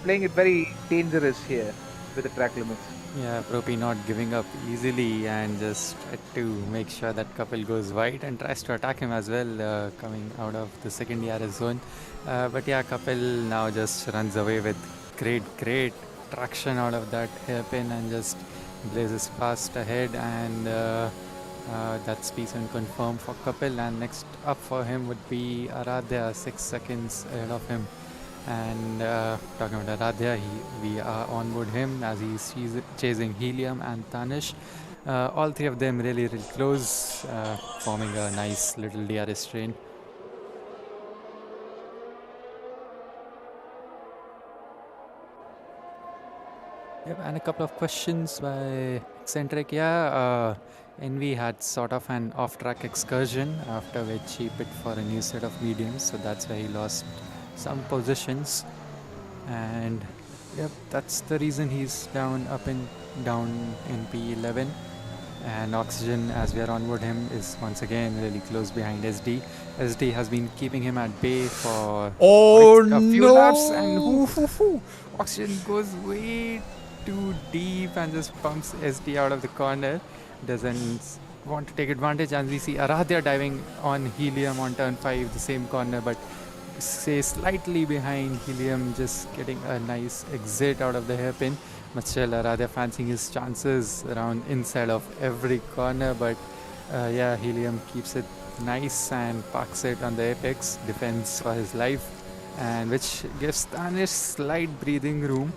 playing it very dangerous here with the track limits. Yeah, Propi not giving up easily and just try to make sure that Couple goes wide and tries to attack him as well, coming out of the second DRS zone. But yeah, Couple now just runs away with great traction out of that hairpin and just blazes fast ahead, and that's P7 confirmed for Couple. And next up for him would be Aradhya, 6 seconds ahead of him. And talking about Aradhya, we are on board him as he's chasing Helium and Tanish. All three of them really close, forming a nice little DRS train. Yep, and a couple of questions by Eccentric. Yeah, Envy had sort of an off-track excursion, after which he pit for a new set of mediums, so that's why he lost some positions. And yep, that's the reason he's down in P11. And Oxygen, as we are on board him, is once again really close behind SD. SD has been keeping him at bay for a few laps, and Oxygen goes way too deep and just pumps SD out of the corner. Doesn't want to take advantage, and we see Aradhya diving on Helium on turn 5, the same corner, but slightly behind Helium, just getting a nice exit out of the hairpin. But still, Aradhya fancying his chances around inside of every corner, but yeah, Helium keeps it nice and parks it on the apex, defends for his life, and which gives Tanish slight breathing room.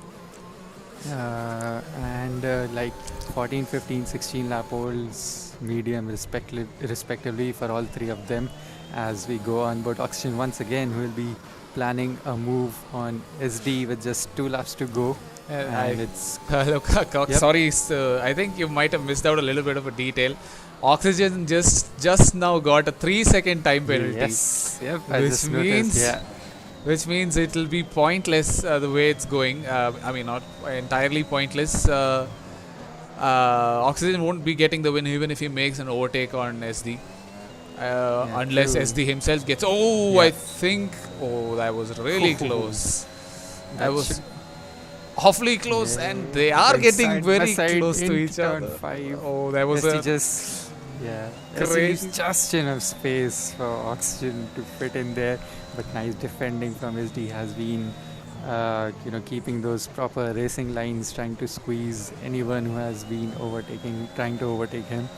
And like 14, 15, 16 lap olds, medium respectively for all three of them, as we go on board Oxygen once again, who will be planning a move on SD with just 2 laps to go. And it's look, sorry, I think you might have missed out a little bit of a detail. Oxygen just now got a 3-second time penalty. Yes, yep, I just noticed, yeah. Which means it will be pointless the way it's going. I mean, not entirely pointless. Oxygen won't be getting the win even if he makes an overtake on SD. Unless true. SD himself gets... I think... that was really close. That was awfully close, and they are getting very close to each other. 5. That was just enough space for Oxygen to fit in there. But nice defending from SD has been, keeping those proper racing lines, trying to squeeze anyone who has been trying to overtake him,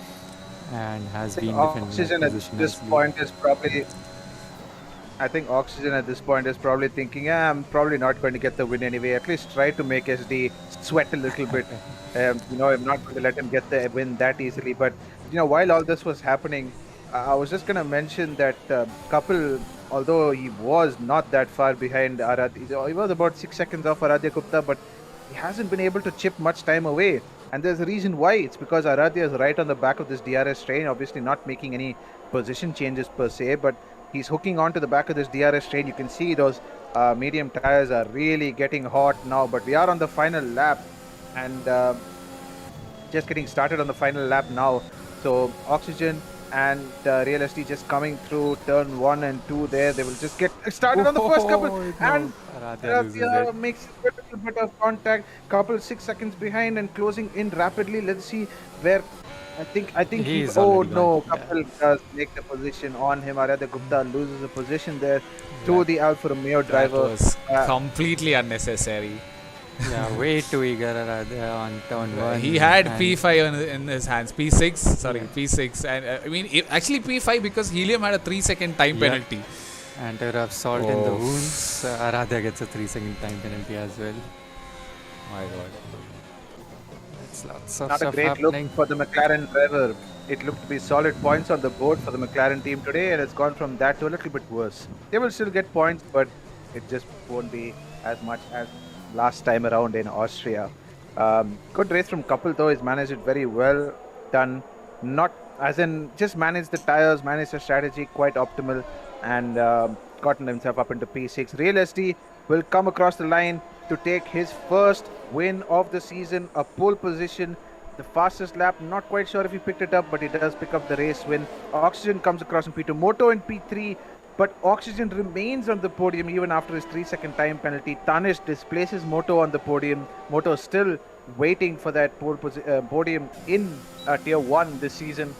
and has been defending Oxygen at this point is probably I think Oxygen at this point is probably thinking, yeah, I'm probably not going to get the win anyway. At least try to make SD sweat a little bit. I'm not going to let him get the win that easily. But while all this was happening, I was just going to mention that Kapil, although he was not that far behind Aradhya, he was about 6 seconds off Aradhya Gupta, but he hasn't been able to chip much time away. And there's a reason why. It's because Aradhya is right on the back of this DRS train, obviously not making any position changes per se, but he's hooking onto the back of this DRS train. You can see those medium tires are really getting hot now, but we are on the final lap and just getting started on the final lap now. So Oxygen and Real SD just coming through turn 1 and 2 there. They will just get started on the first couple. Oh, And no, Aradhya loses it. makes a little bit of contact. Couple 6 seconds behind and closing in rapidly. Let's see where. I think He's oh already no, gone. Kapil does make the position on him. Aradhya Gupta loses the position there to the Alfa Romeo That driver. was completely unnecessary. Yeah, way too eager Aradhya on turn 1. He had and P5 in his hands. P6, sorry, P6. And I mean, actually P5 because Helium had a 3-second time Yeah. penalty. And to rub salt in the Oh. wounds, Aradhya gets a 3-second time penalty as well. My God. It's lots of Not a stuff great happening. look for the McLaren driver. It looked to be solid points on the board for the McLaren team today, and it's gone from that to a little bit worse. They will still get points, but it just won't be as much as last time around in Austria. Good race from Kapil though. He's managed it very well done. Not as in just managed the tires, managed the strategy quite optimal, and gotten himself up into P6. Real SD will come across the line to take his first win of the season, a pole position, the fastest lap. Not quite sure if he picked it up, but he does pick up the race win. Oxygen comes across in P2, Moto in P3, but Oxygen remains on the podium even after his 3-second time penalty. Tanish displaces Moto on the podium. Moto still waiting for that podium in Tier 1 this season.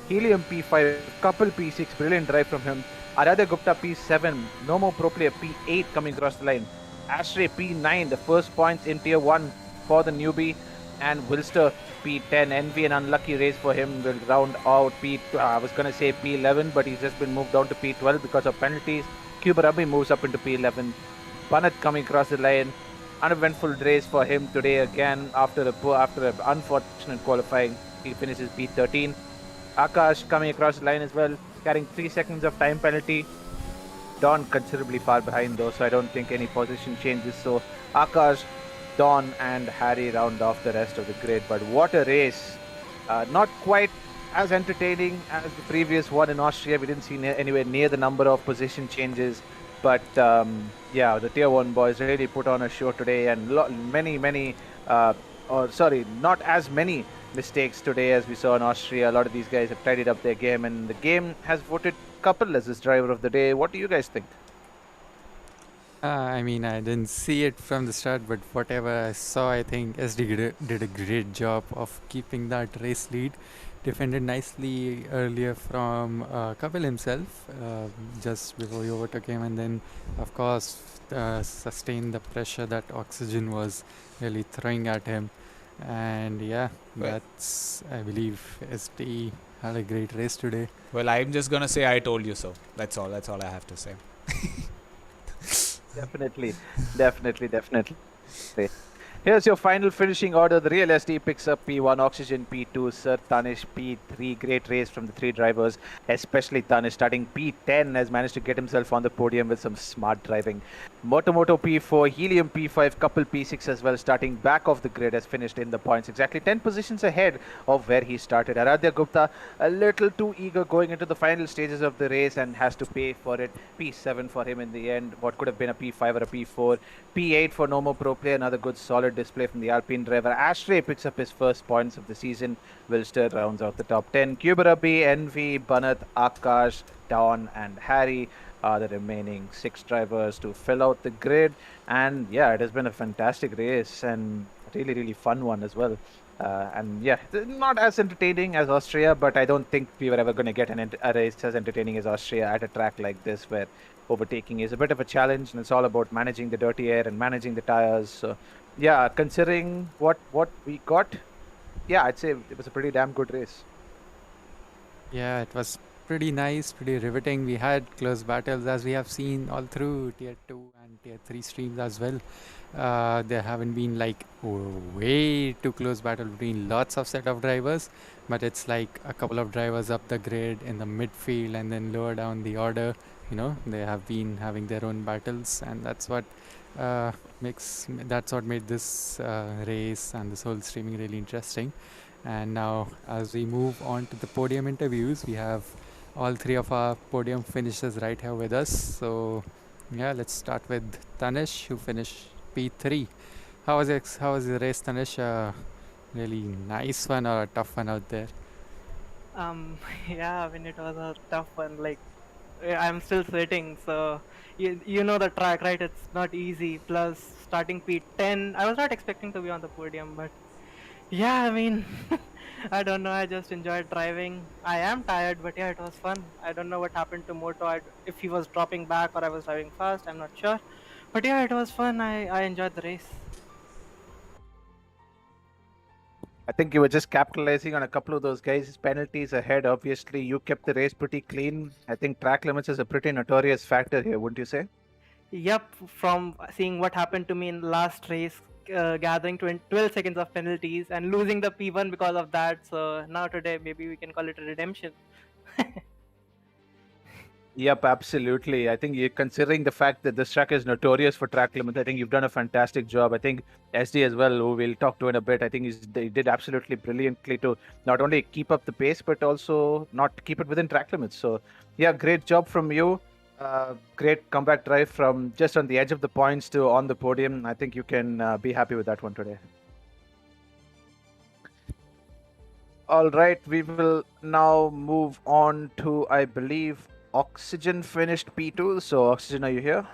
Helium P5, Kapil P6, brilliant drive from him. Aradhya Gupta P7, Nomo Pro Player P8 coming across the line. Ashray P9, the first points in Tier 1 for the newbie. And Wilster P10, envy and unlucky race for him, will round out I was going to say P11, but he's just been moved down to P12 because of penalties. Kubarabi moves up into P11. Banat coming across the line. Uneventful race for him today again after an unfortunate qualifying. He finishes P13. Akash coming across the line as well, carrying 3 seconds of time penalty. Don considerably far behind though, so I don't think any position changes. So Akash, Don and Harry round off the rest of the grid. But what a race. Not quite as entertaining as the previous one in Austria. We didn't see anywhere near the number of position changes. But yeah, the Tier 1 boys really put on a show today, and not as many mistakes today as we saw in Austria. A lot of these guys have tidied up their game, and the game has voted Kapil as his driver of the day. What do you guys think? I mean, I didn't see it from the start, but whatever I saw, I think SD did a great job of keeping that race lead. Defended nicely earlier from Kapil himself, just before he overtook him, and then, of course, sustained the pressure that Oxygen was really throwing at him. And yeah, Well- that's, I believe, SD had a great race today. Well, I'm just gonna say I told you so. That's all I have to say. Definitely. Here's your final finishing order. The Real SD picks up P1, Oxygen P2, Sir Tanish P3. Great race from the three drivers, especially Tanish starting P10 has managed to get himself on the podium with some smart driving. Moto Moto P4, Helium P5, Kapil P6 as well, starting back of the grid, has finished in the points exactly 10 positions ahead of where he started. Aradhya Gupta a little too eager going into the final stages of the race and has to pay for it. P7 for him in the end, what could have been a P5 or a P4. P8 for Nomo Pro Player, another good solid display from the Alpine driver. Ashray picks up his first points of the season. Wilster rounds out the top 10. Kubarabi, Envy, Banat, Akash, Dawn and Harry are the remaining 6 drivers to fill out the grid. And yeah, it has been a fantastic race and really fun one as well. And yeah, not as entertaining as Austria, but I don't think we were ever going to get a race as entertaining as Austria at a track like this, where overtaking is a bit of a challenge and it's all about managing the dirty air and managing the tires. So yeah, considering what we got, yeah, I'd say it was a pretty damn good race. Yeah, it was pretty nice, pretty riveting. We had close battles as we have seen all through Tier 2 and Tier 3 streams as well. There haven't been like way too close battle between lots of set of drivers, but it's like a couple of drivers up the grid in the midfield and then lower down the order. They have been having their own battles, and that's what made this race and this whole streaming really interesting. And now, as we move on to the podium interviews, we have all three of our podium finishers right here with us. So, yeah, let's start with Tanish, who finished P3. How was the race, Tanish? Really nice one or a tough one out there? Yeah, I mean, it was a tough one. Like, I'm still sweating, so you know the track, right? It's not easy. Plus, starting P10, I was not expecting to be on the podium, but yeah, I mean, I don't know. I just enjoyed driving. I am tired, but yeah, it was fun. I don't know what happened to Moto. If he was dropping back or I was driving fast, I'm not sure. But yeah, it was fun. I enjoyed the race. I think you were just capitalizing on a couple of those guys' penalties ahead. Obviously, you kept the race pretty clean. I think track limits is a pretty notorious factor here, wouldn't you say? Yep, from seeing what happened to me in last race, gathering 12 seconds of penalties and losing the P1 because of that. So now today, maybe we can call it a redemption. Yep, absolutely. I think you considering the fact that this track is notorious for track limits, I think you've done a fantastic job. I think SD as well, who we'll talk to in a bit, I think they did absolutely brilliantly to not only keep up the pace, but also not keep it within track limits. So, yeah, great job from you. Great comeback drive from just on the edge of the points to on the podium. I think you can be happy with that one today. All right, we will now move on to, I believe, Oxygen finished P2. So, Oxygen, are you here?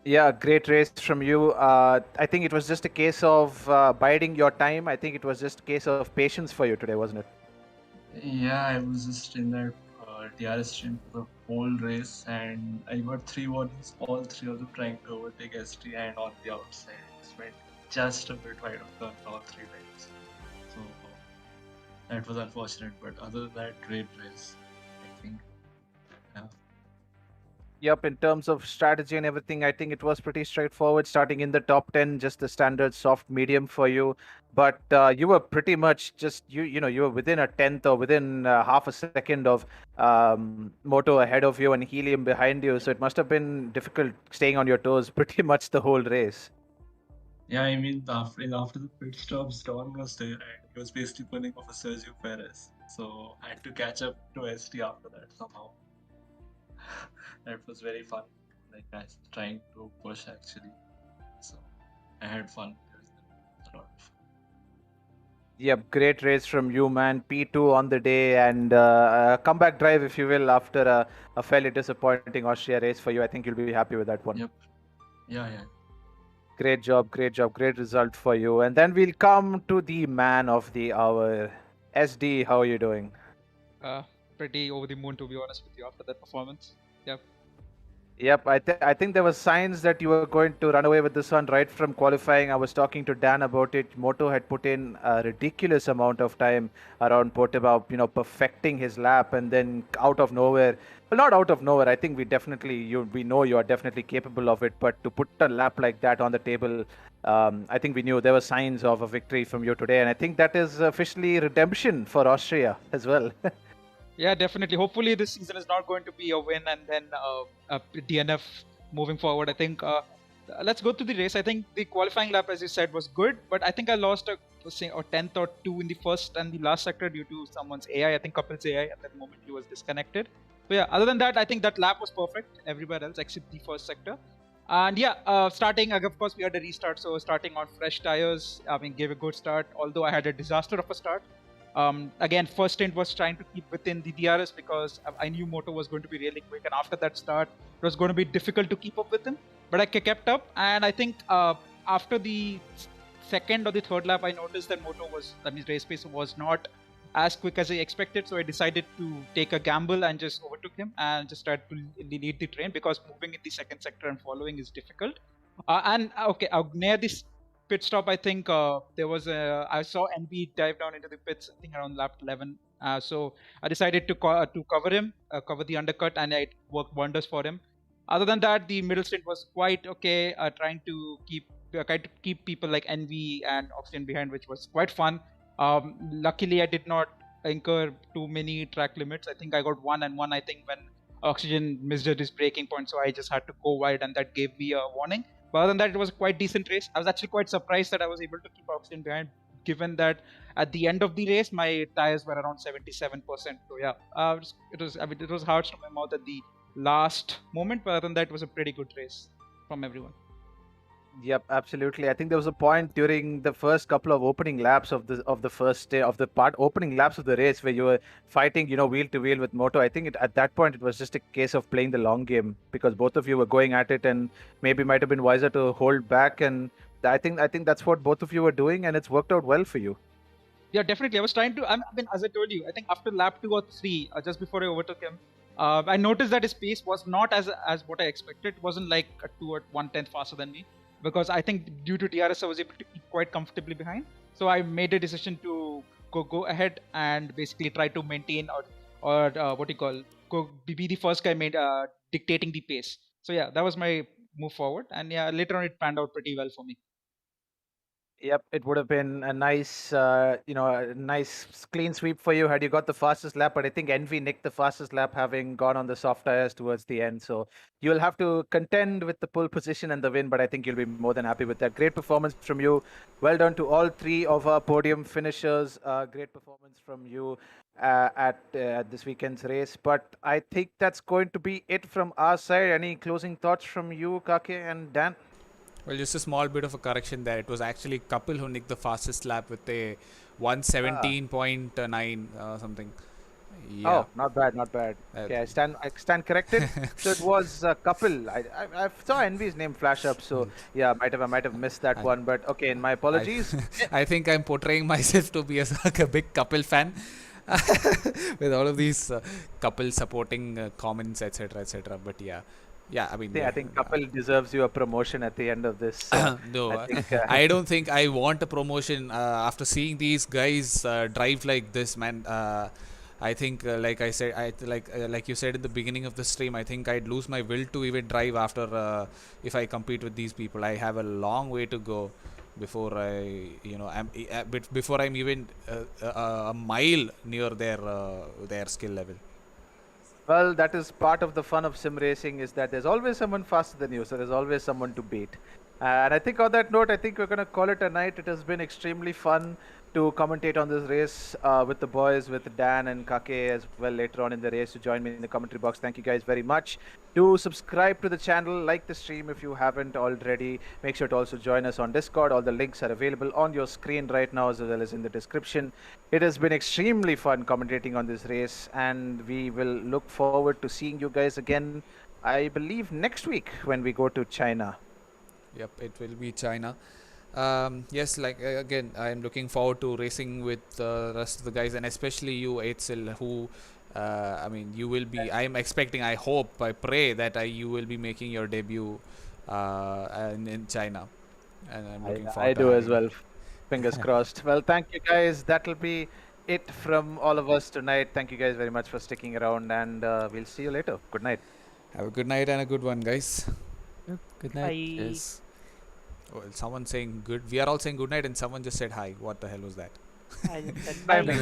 Yeah, great race from you. I think it was just a case of biding your time. I think it was just a case of patience for you today, wasn't it? Yeah, I was just in that TRS stream for the whole race, and I got 3 warnings, all 3 of them trying to overtake ST and on the outside. It went just a bit wide of turn all 3 times. So that was unfortunate, but other than that, great race, I think. Yeah. Yep, in terms of strategy and everything, I think it was pretty straightforward. Starting in the top 10, just the standard soft medium for you. But you were pretty much just you were within a tenth or within half a second of Moto ahead of you and Helium behind you. So it must have been difficult staying on your toes pretty much the whole race. Yeah, I mean, after the pit stops, Don was there and he was basically pulling off a Sergio Perez. So I had to catch up to ST after that somehow. That was very fun. Like, I was trying to push actually. So I had fun. It was a lot of fun. Yep, great race from you, man. P2 on the day and a comeback drive, if you will, after a fairly disappointing Austria race for you. I think you'll be happy with that one. Yep. Yeah. Great job, great result for you. And then we'll come to the man of the hour. SD, how are you doing? Pretty over the moon, to be honest with you, after that performance. Yep, I think there were signs that you were going to run away with this one right from qualifying. I was talking to Dan about it. Moto had put in a ridiculous amount of time around Portimao, perfecting his lap, and then out of nowhere, well, not out of nowhere. I think we know you are definitely capable of it. But to put a lap like that on the table, I think we knew there were signs of a victory from you today, and I think that is officially redemption for Austria as well. Yeah, definitely. Hopefully this season is not going to be a win and then a DNF moving forward. I think let's go to the race. I think the qualifying lap, as you said, was good, but I think I lost a tenth or two in the first and the last sector due to someone's AI. I think Kapil's AI at that moment he was disconnected. But yeah, other than that, I think that lap was perfect everywhere else except the first sector. And yeah, starting, of course, we had a restart. So starting on fresh tires, gave a good start, although I had a disaster of a start. Again, first stint was trying to keep within the DRS because I knew Moto was going to be really quick, and after that start, it was going to be difficult to keep up with him. But I kept up, and I think after the second or the third lap, I noticed that race pace was not as quick as I expected. So I decided to take a gamble and just overtook him and just tried to lead the train because moving in the second sector and following is difficult. Near this pit stop, I think I saw NB dive down into the pits, I think around lap 11 So I decided to cover him, cover the undercut, and it worked wonders for him. Other than that, the middle stint was quite okay. Trying to keep people like Envy and Oxygen behind, which was quite fun. Luckily, I did not incur too many track limits. I think I got 1 and 1. I think when Oxygen misjudged his braking point, so I just had to go wide, and that gave me a warning. But other than that, it was a quite decent race. I was actually quite surprised that I was able to keep Oxygen behind, given that at the end of the race my tires were around 77%. So yeah, it was harsh to my mouth at the last moment, but other than that, it was a pretty good race from everyone. Yep, absolutely. I think there was a point during the first couple of opening laps of the first day of the opening laps of the race where you were fighting, wheel to wheel with Moto. I think at that point it was just a case of playing the long game because both of you were going at it, and maybe might have been wiser to hold back. And I think that's what both of you were doing, and it's worked out well for you. Yeah, definitely. I was trying to. I mean, as I told you, I think after lap 2 or 3, just before I overtook him, I noticed that his pace was not as what I expected. It wasn't like a 2 or 1/10 faster than me, because I think due to DRS I was able to keep quite comfortably behind. So I made a decision to go ahead and basically try to maintain or what you call be the first guy dictating the pace. So yeah, that was my move forward, and yeah, later on it panned out pretty well for me. Yep, it would have been a nice, a nice clean sweep for you had you got the fastest lap. But I think Envy nicked the fastest lap, having gone on the soft tires towards the end. So you'll have to contend with the pole position and the win. But I think you'll be more than happy with that. Great performance from you. Well done to all three of our podium finishers. Great performance from you at this weekend's race. But I think that's going to be it from our side. Any closing thoughts from you, Kaake and Dan? Well, just a small bit of a correction there. It was actually Kapil who nicked the fastest lap with a 117.9 something. Yeah. Oh, not bad, not bad. Okay, I stand corrected. So it was Kapil. I saw Envy's name flash up. So yeah, I might have missed that one. But okay, my apologies. I think I'm portraying myself to be like a big Kapil fan. With all of these couple supporting comments, etc., etc. But yeah, I mean, I think Kapil deserves you a promotion at the end of this. No, I don't think I want a promotion after seeing these guys drive like this, man. I think, like I said, like you said in the beginning of the stream, I think I'd lose my will to even drive after if I compete with these people. I have a long way to go before before I'm even a mile near their skill level. Well, that is part of the fun of sim racing, is that there's always someone faster than you, so there's always someone to beat. And I think on that note, I think we're going to call it a night. It has been extremely fun to commentate on this race with the boys, with Dan and Kaake as well later on in the race to join me in the commentary box. Thank you guys very much. Do subscribe to the channel, like the stream if you haven't already. Make sure to also join us on Discord. All the links are available on your screen right now as well as in the description. It has been extremely fun commentating on this race, and we will look forward to seeing you guys again, I believe, next week when we go to China. Yep, it will be China. Yes, like again, I'm looking forward to racing with the rest of the guys, and especially you, Eitzel, who, I mean, you will be. I'm expecting. I hope. I pray that you will be making your debut in China, and I'm looking forward. I do as well. Fingers crossed. Well, thank you guys. That'll be it from all of us tonight. Thank you guys very much for sticking around, and we'll see you later. Good night. Have a good night and a good one, guys. Good night. Bye. Yes. Oh, someone saying good. We are all saying good night, and someone just said hi. What the hell was that? I just said Bye. bye.